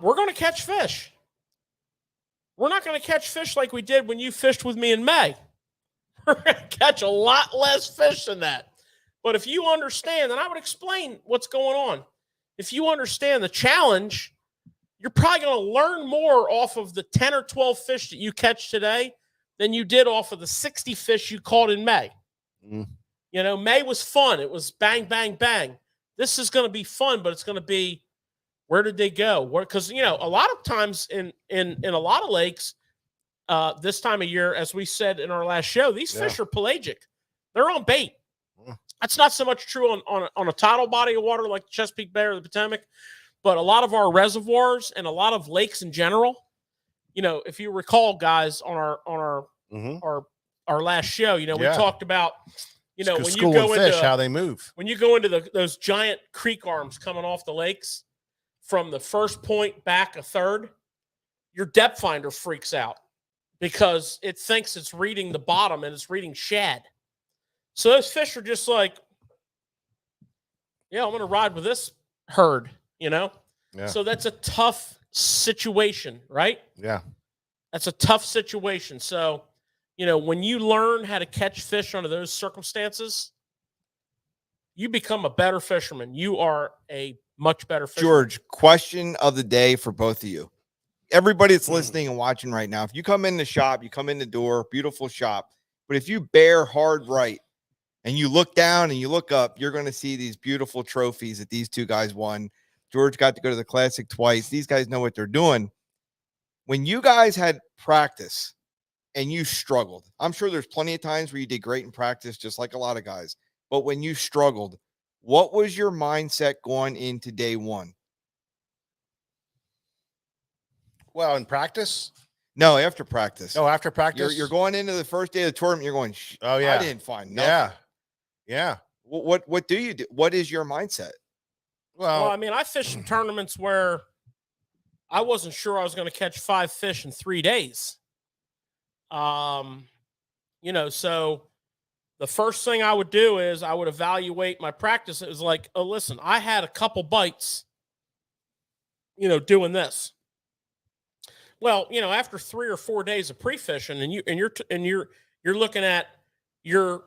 we're going to catch fish. We're not going to catch fish like we did when you fished with me in May. We're going to catch a lot less fish than that. But if you understand, and I would explain what's going on, if you understand the challenge, you're probably going to learn more off of the 10 or 12 fish that you catch today than you did off of the 60 fish you caught in May. Mm. May was fun. It was bang, bang, bang. This is going to be fun, but it's going to be, where did they go? Because, a lot of times in a lot of lakes this time of year, as we said in our last show, these fish are pelagic. They're on bait. That's not so much true on a tidal body of water like Chesapeake Bay or the Potomac, but a lot of our reservoirs and a lot of lakes in general. If you recall, guys, on our last show, we talked about when you go into how they move. When you go into those giant creek arms coming off the lakes from the first point back a third, your depth finder freaks out because it thinks it's reading the bottom and it's reading shad. So those fish are just like, yeah, I'm going to ride with this herd, you know? Yeah. So that's a tough situation, right? Yeah. That's a tough situation. So, you know, when you learn how to catch fish under those circumstances, you become a better fisherman. You are a much better fisherman. George, question of the day for both of you. Everybody that's listening and watching right now, if you come in the shop, you come in the door, beautiful shop, but if you bear hard right and you look down and you look up, you're going to see these beautiful trophies that these two guys won. George got to go to the Classic twice. These guys know what they're doing. When you guys had practice and you struggled, I'm sure there's plenty of times where you did great in practice, just like a lot of guys. But when you struggled, what was your mindset going into day one? Well, in practice? No, after practice. No, after practice. You're going into the first day of the tournament. You're going, Oh yeah, I didn't find nothing. Yeah. What do you do? What is your mindset? Well, I mean, I fished in tournaments where I wasn't sure I was going to catch 5 fish in 3 days. You know, so the first thing I would do is I would evaluate my practice. It was like, oh, listen, I had a couple bites, you know, doing this. Well, you know, after 3 or 4 days of pre-fishing, and you're looking at your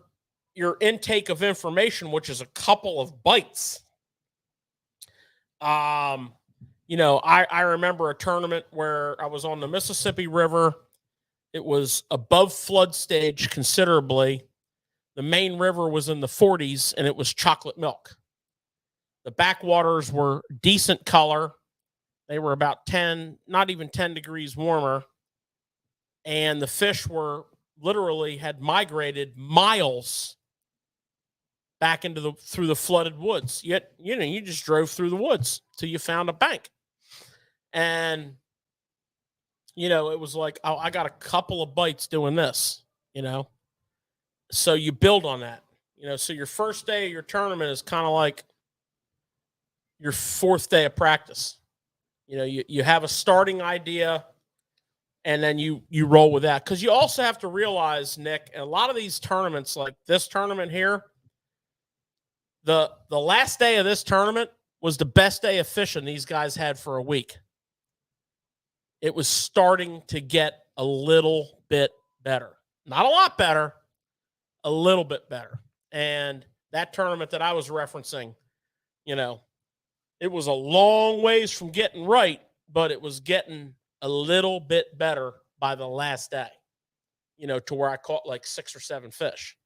intake of information, which is a couple of bites. You know, I remember a tournament where I was on the Mississippi River. It was above flood stage considerably. The main river was in the 40s, and it was chocolate milk. The backwaters were decent color. They were about 10, not even 10 degrees warmer. And the fish were literally had migrated miles back into through the flooded woods. Yet, you know, you just drove through the woods till you found a bank. And, you know, it was like, oh, I got a couple of bites doing this, you know. So you build on that, you know. So your first day of your tournament is kind of like your 4th day of practice. You know, you have a starting idea, and then you roll with that. Because you also have to realize, Nick, a lot of these tournaments, like this tournament here, the last day of this tournament was the best day of fishing these guys had for a week. It was starting to get a little bit better. Not a lot better, a little bit better. And that tournament that I was referencing, you know, it was a long ways from getting right, but it was getting a little bit better by the last day, you know, to where I caught like 6 or 7 fish.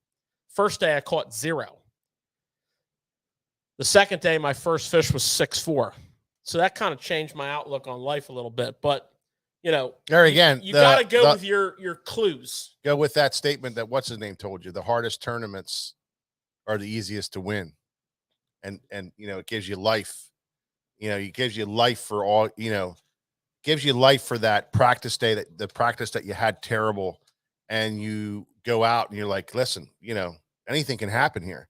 First day I caught 0. The second day, my first fish was 6.4. So that kind of changed my outlook on life a little bit. But, you know, there again, you got to go with your clues. Go with that statement that what's his name told you. The hardest tournaments are the easiest to win. And you know, it gives you life. You know, it gives you life for all, you know, gives you life for that practice day, that the practice that you had terrible, and you go out and you're like, listen, you know, anything can happen here.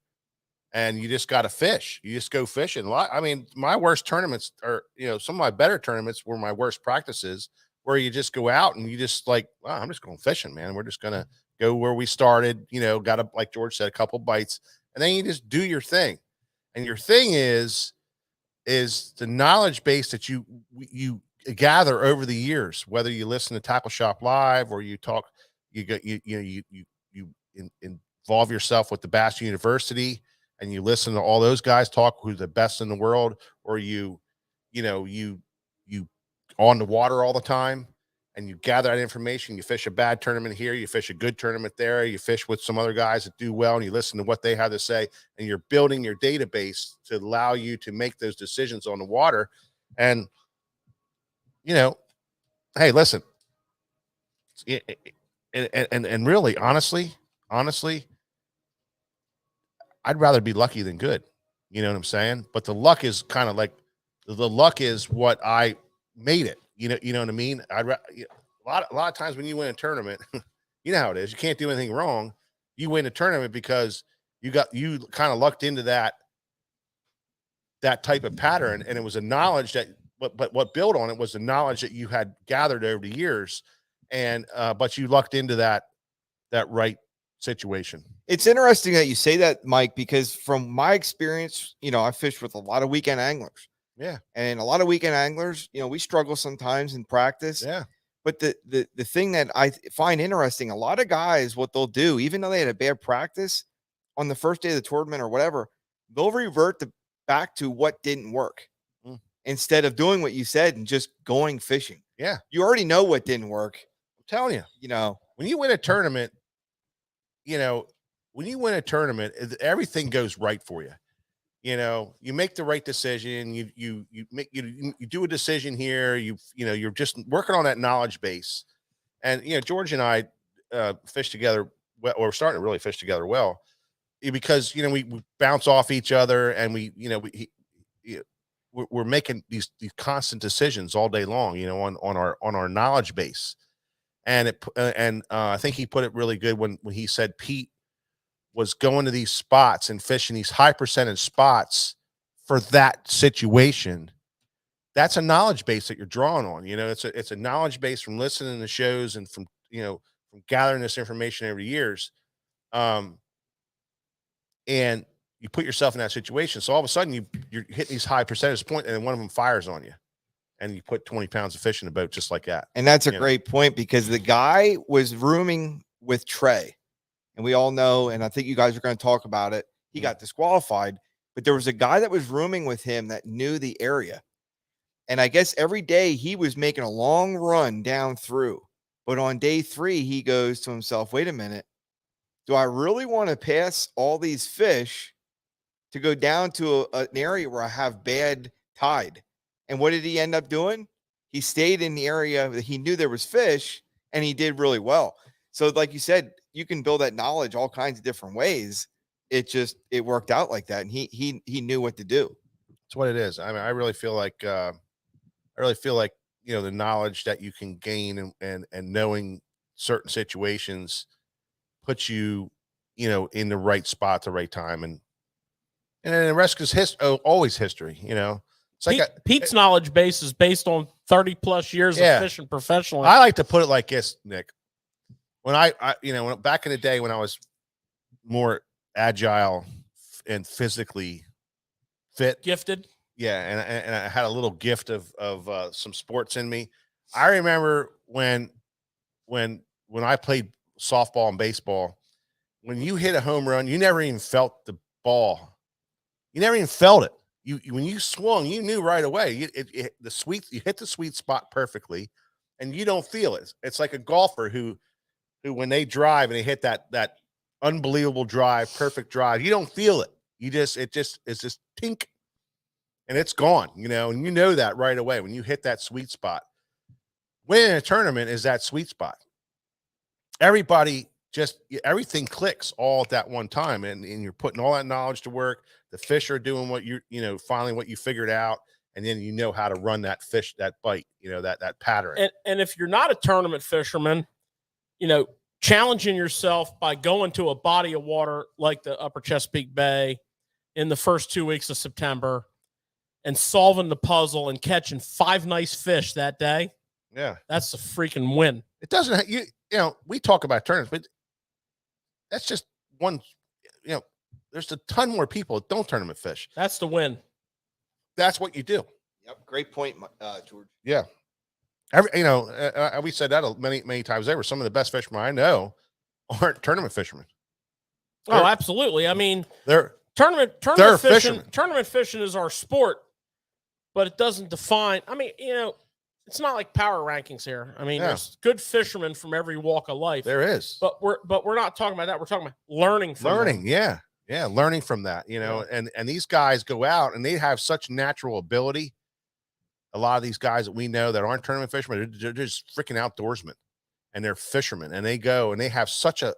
And you just got to fish. You just go fishing. I mean, my worst tournaments are, you know, some of my better tournaments were my worst practices, where you just go out and you just like, wow, I'm just going fishing, man. We're just going to go where we started, you know, got a, like George said, a couple bites, and then you just do your thing. And your thing is the knowledge base that you gather over the years, whether you listen to Tackle Shop Live or you talk, you involve yourself with the Bass University and you listen to all those guys talk who's the best in the world, or you on the water all the time and you gather that information. You fish a bad tournament here, you fish a good tournament there, you fish with some other guys that do well, and you listen to what they have to say, and you're building your database to allow you to make those decisions on the water. And, you know, hey, listen, and really, honestly, I'd rather be lucky than good. You know what I'm saying? But the luck is kind of like, the luck is what I made it. You know what I mean? A lot of times when you win a tournament, you know how it is. You can't do anything wrong. You win a tournament because you kind of lucked into that type of pattern, and it was a knowledge that. But what built on it was the knowledge that you had gathered over the years, and but you lucked into that right situation. It's interesting that you say that, Mike, because from my experience, I fished with a lot of weekend anglers. Yeah. And a lot of weekend anglers, we struggle sometimes in practice. Yeah. But the thing that I find interesting, a lot of guys, what they'll do, even though they had a bad practice on the first day of the tournament or whatever, they'll revert back to what didn't work instead of doing what you said and just going fishing. Yeah. You already know what didn't work. I'm telling you, when you win a tournament, everything goes right for you. You make the right decision. You do a decision here. You're just working on that knowledge base. And George and I fish together. Well, we're starting to really fish together well, because we bounce off each other, and we're making these constant decisions all day long. On our knowledge base. And I think he put it really good when he said Pete was going to these spots and fishing these high percentage spots for that situation. That's a knowledge base that you're drawing on. It's a knowledge base from listening to shows and from gathering this information over years. And you put yourself in that situation. So all of a sudden you're hitting these high percentage points, and then one of them fires on you, and you put 20 pounds of fish in the boat just like that. And that's a great point, because the guy was rooming with Trey. And we all know, and I think you guys are going to talk about it, he got disqualified, but there was a guy that was rooming with him that knew the area. And I guess every day he was making a long run down through. But on day 3, he goes to himself, wait a minute, do I really want to pass all these fish to go down to an area where I have bad tide? And what did he end up doing? He stayed in the area that he knew there was fish, and he did really well. So like you said, you can build that knowledge all kinds of different ways. It worked out like that. And he knew what to do. That's what it is. I mean, I really feel like, the knowledge that you can gain and knowing certain situations puts you, in the right spot at the right time. And then the rest is always history, It's like Pete's knowledge base is based on 30 plus years of fishing professionally. I like to put it like this, Nick. When I back in the day when I was more agile and physically fit, gifted, and I had a little gift of some sports in me. I remember when I played softball and baseball, when you hit a home run, you never even felt the ball. You never even felt it. When you swung, you knew right away. You hit the sweet spot perfectly, and you don't feel it. It's like a golfer who when they drive and they hit that unbelievable drive, perfect drive, you don't feel it. It's just tink, and it's gone, and that right away when you hit that sweet spot. Winning a tournament is that sweet spot. Everything clicks all at that one time, and you're putting all that knowledge to work. The fish are doing what finally what you figured out, and then how to run that fish, that bite, that pattern. And if you're not a tournament fisherman, challenging yourself by going to a body of water like the Upper Chesapeake Bay in the first 2 weeks of September and solving the puzzle and catching 5 nice fish that day. Yeah. That's a freaking win. It doesn't, we talk about tournaments, but that's just one, there's a ton more people that don't tournament fish. That's the win. That's what you do. Yep. Great point, George. Yeah. We said that many times over. Some of the best fishermen I know aren't tournament fishermen. Oh, absolutely. I mean, they're tournament fishing. fishermen. Tournament fishing is our sport, but it doesn't define. I mean, it's not like power rankings here. I mean, there's good fishermen from every walk of life. There is, but we're not talking about that. We're talking about learning from them. Yeah, learning from that. And these guys go out and they have such natural ability. A lot of these guys that we know that aren't tournament fishermen, they're just freaking outdoorsmen, and they're fishermen, and they go and they have such a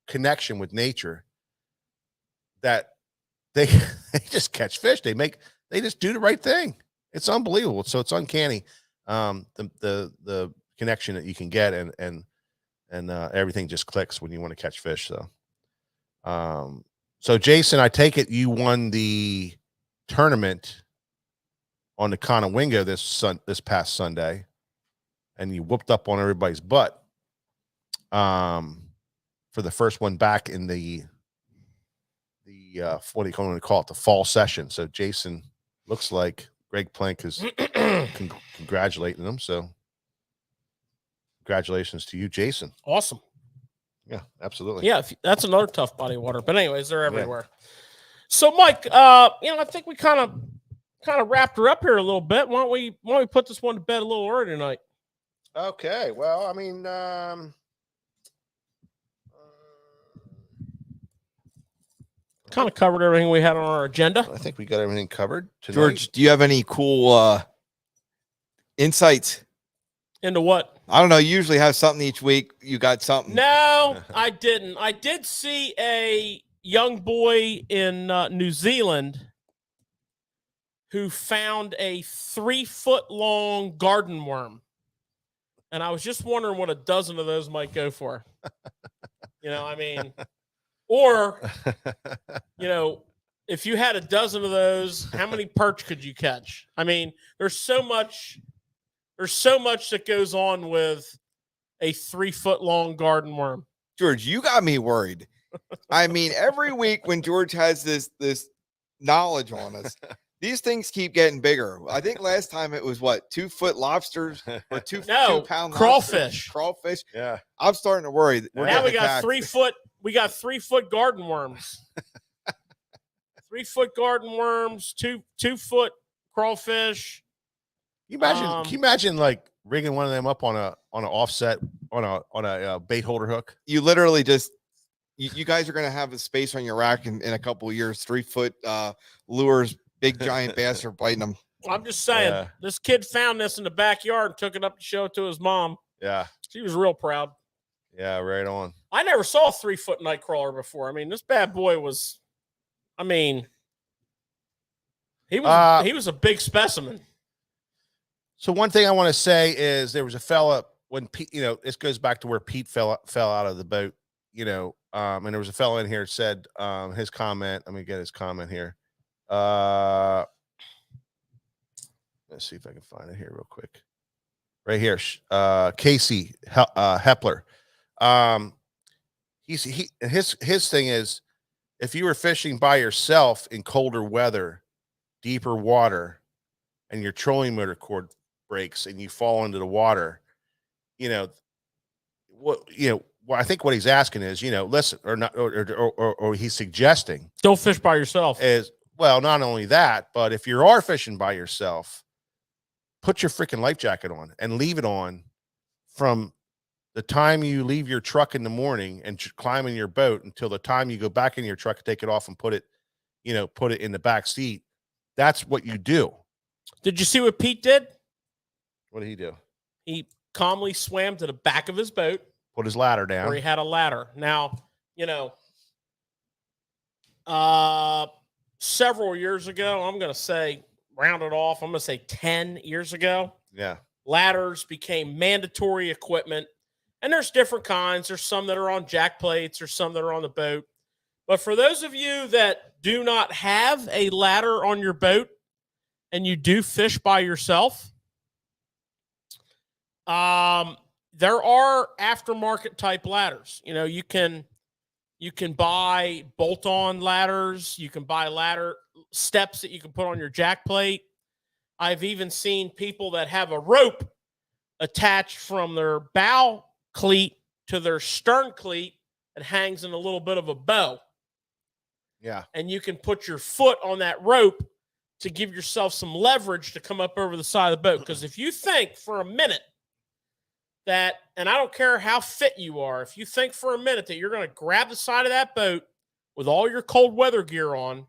connection with nature that they just catch fish. They just do the right thing. It's unbelievable. So it's uncanny. The connection that you can get and everything just clicks when you want to catch fish. So Jason, I take it you won the tournament on the Conowingo this past Sunday, and you whooped up on everybody's butt. for the first one back in the what do you call it, the fall session. So Jason looks like Greg Plank is congratulating them. So congratulations to you, Jason. Awesome. Yeah, absolutely. Yeah, that's another tough body of water. But anyways, they're Yeah. everywhere. So Mike, I think we kind of wrapped her up here a little bit. Why don't we put this one to bed a little early tonight? Okay. Well, I mean, Kind of covered everything we had on our agenda. I think we got everything covered tonight. George, do you have any cool insights? Into what? I don't know. You usually have something each week. You got something? No, I didn't. I did see a young boy in New Zealand who found a 3-foot-long garden worm. And I was just wondering what a dozen of those might go for. I mean, or, if you had a dozen of those, how many perch could you catch? I mean, there's so much that goes on with a 3-foot-long garden worm. George, you got me worried. I mean, every week when George has this knowledge on us, these things keep getting bigger. I think last time it was 2-foot lobsters or 2-pound crawfish. Crawfish. Yeah. I'm starting to worry. That we're Now we getting got attacked. 3 foot. We got 3-foot garden worms. 3-foot garden worms. 2-foot crawfish. Can you imagine like rigging one of them up on an offset on a bait holder hook? You literally just you guys are going to have a space on your rack in a couple of years. 3-foot lures, big giant bass are biting them. I'm just saying, This kid found this in the backyard and took it up to show it to his mom. Yeah. She was real proud. Yeah, right on. I never saw a 3-foot nightcrawler before. I mean, this bad boy was, he was a big specimen. So one thing I want to say is there was a fella when Pete, this goes back to where Pete fell out of the boat, and there was a fella in here that said his comment. Let me get his comment here. Let's see if I can find it here real quick. Right here, Casey Hepler. His thing is, if you were fishing by yourself in colder weather, deeper water, and your trolling motor cord breaks and you fall into the water, I think what he's asking is, listen, or not, or he's suggesting, don't fish by yourself. Is, well, not only that, but if you are fishing by yourself, put your freaking life jacket on and leave it on from the time you leave your truck in the morning and climb in your boat until the time you go back in your truck and take it off and put it in the back seat. That's what you do. Did you see what Pete did? What did he do? He calmly swam to the back of his boat. Put his ladder down. Where he had a ladder. Now, several years ago, I'm going to say, round it off, I'm going to say 10 years ago. Yeah. Ladders became mandatory equipment. And there's different kinds. There's some that are on jack plates. There's some that are on the boat. But for those of you that do not have a ladder on your boat and you do fish by yourself, there are aftermarket type ladders. You can buy bolt-on ladders. You can buy ladder steps that you can put on your jack plate. I've even seen people that have a rope attached from their bow cleat to their stern cleat that hangs in a little bit of a bow. Yeah. And you can put your foot on that rope to give yourself some leverage to come up over the side of the boat. Because if you think for a minute that, and I don't care how fit you are, if you think for a minute that you're going to grab the side of that boat with all your cold weather gear on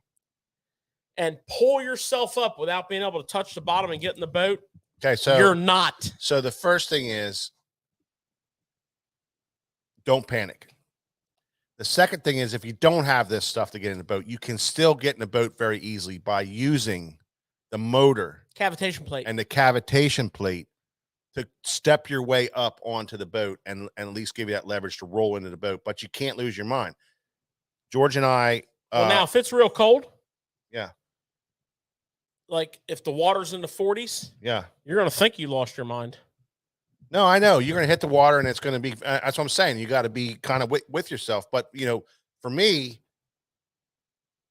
and pull yourself up without being able to touch the bottom and get in the boat, okay, so you're not. So the first thing is, don't panic. The second thing is, if you don't have this stuff to get in the boat, you can still get in the boat very easily by using the motor Cavitation plate and the cavitation plate to step your way up onto the boat and at least give you that leverage to roll into the boat. But you can't lose your mind. George and I. Well, now, if it's real cold. Yeah. Like if the water's in the 40s. Yeah. You're going to think you lost your mind. No, I know you're going to hit the water, and it's going to be. That's what I'm saying. You got to be kind of with yourself. But for me,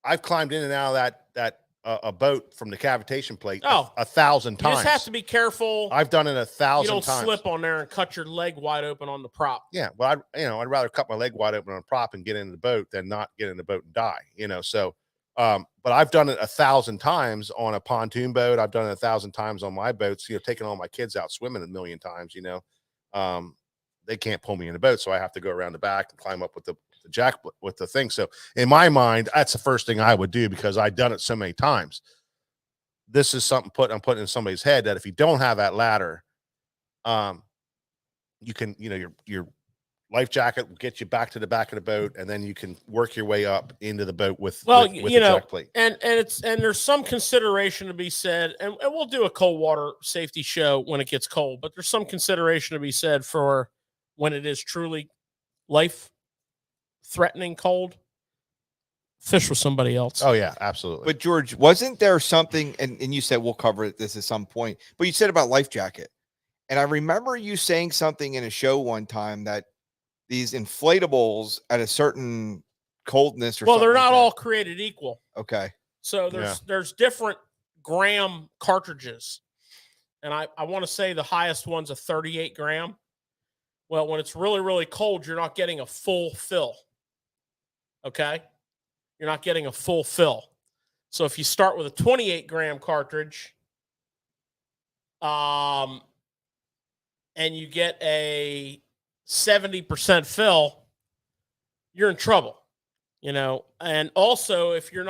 I've climbed in and out of that a boat from the cavitation plate a 1,000 times. You just have to be careful. I've done it 1,000 times. You don't slip on there and cut your leg wide open on the prop. Yeah, well, I'd rather cut my leg wide open on a prop and get into the boat than not get in the boat and die. So. But I've done it 1,000 times on a pontoon boat. I've done it 1,000 times on my boats, taking all my kids out swimming 1,000,000 times, they can't pull me in the boat. So I have to go around the back and climb up with the jack with the thing. So in my mind, that's the first thing I would do because I've done it so many times. This is something I'm putting in somebody's head that if you don't have that ladder, you can, your life jacket will get you back to the back of the boat, and then you can work your way up into the boat with the jack plate. And there's some consideration to be said, and we'll do a cold water safety show when it gets cold, but there's some consideration to be said for when it is truly life-threatening cold. Fish with somebody else. Oh yeah, absolutely. But George, wasn't there something, and you said we'll cover this at some point, but you said about life jacket. And I remember you saying something in a show one time that these inflatables at a certain coldness or they're not all created equal. Okay. So there's different gram cartridges. And I want to say the highest one's a 38 gram. Well, when it's really, really cold, you're not getting a full fill. Okay? You're not getting a full fill. So if you start with a 28 gram cartridge, and you get a 70% fill, you're in trouble, and also if you're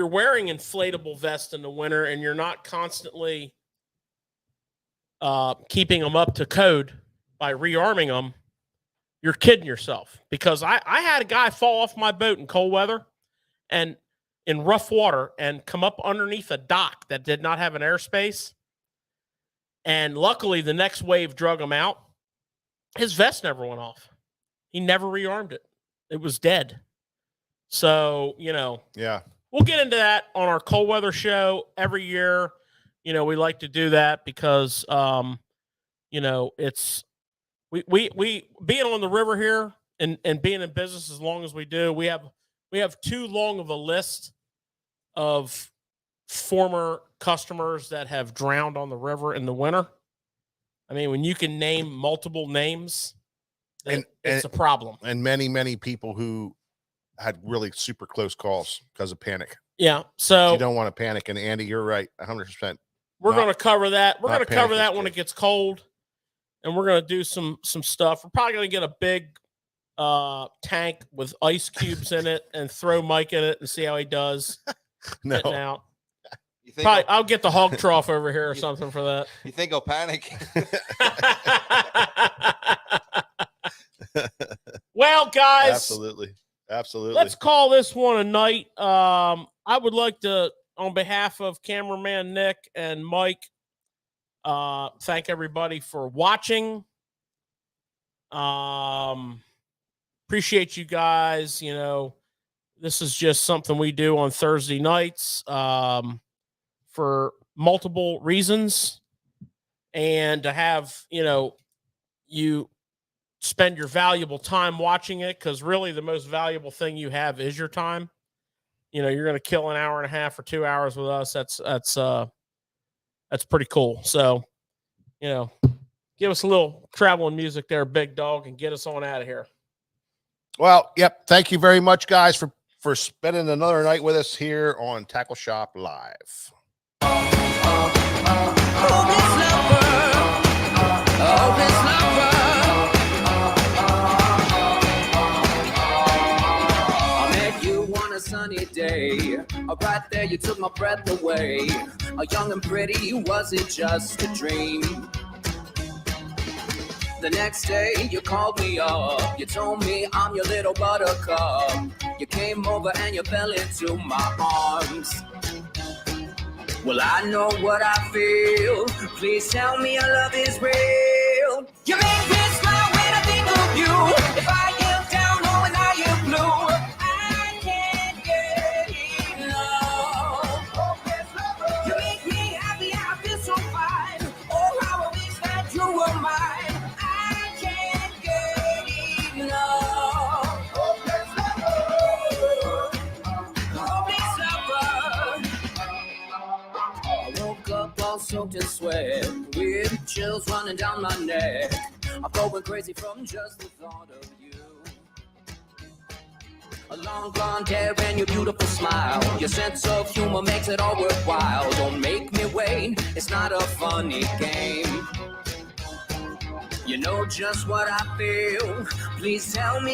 wearing inflatable vests in the winter and you're not constantly keeping them up to code by rearming them, you're kidding yourself. Because I had a guy fall off my boat in cold weather and in rough water and come up underneath a dock that did not have an airspace, and luckily the next wave drug him out. His vest never went off. He never rearmed it. It was dead. So, yeah, we'll get into that on our cold weather show every year. We like to do that because, it's we being on the river here and being in business as long as we do, we have too long of a list of former customers that have drowned on the river in the winter. I mean, when you can name multiple names, it's a problem. And many, many people who had really super close calls because of panic. Yeah. So you don't want to panic. And Andy, you're right. 100%. We're going to cover that. We're going to cover that when it gets cold, and we're going to do some stuff. We're probably going to get a big tank with ice cubes in it and throw Mike in it and see how he does. No. Out. Probably, I'll get the hog trough over here or something for that. You think I'll panic? Well, guys, absolutely. Let's call this one a night. I would like to, on behalf of cameraman Nick and Mike, thank everybody for watching. Appreciate you guys. This is just something we do on Thursday nights. For multiple reasons, and to have you spend your valuable time watching it, because really the most valuable thing you have is your time. You're going to kill an hour and a half or 2 hours with us. That's pretty cool. So give us a little traveling music there, big dog, and get us on out of here. Well, yep, thank you very much, guys, for spending another night with us here on Tackle Shop Live. I met you on a sunny day. Right there, you took my breath away. Young and pretty, was it just a dream? The next day, you called me up. You told me I'm your little buttercup. You came over and you fell into my arms. Well, I know what I feel. Please tell me your love is real. You make me smile when I think of you. If I am down or when I am blue, I can't get enough. You make me happy, I feel so fine. Oh, how I wish that you were mine. soaked in sweat, with chills running down my neck. I'm going crazy from just the thought of you. A long blonde hair and your beautiful smile. Your sense of humor makes it all worthwhile. Don't make me wait, it's not a funny game. You know just what I feel. Please tell me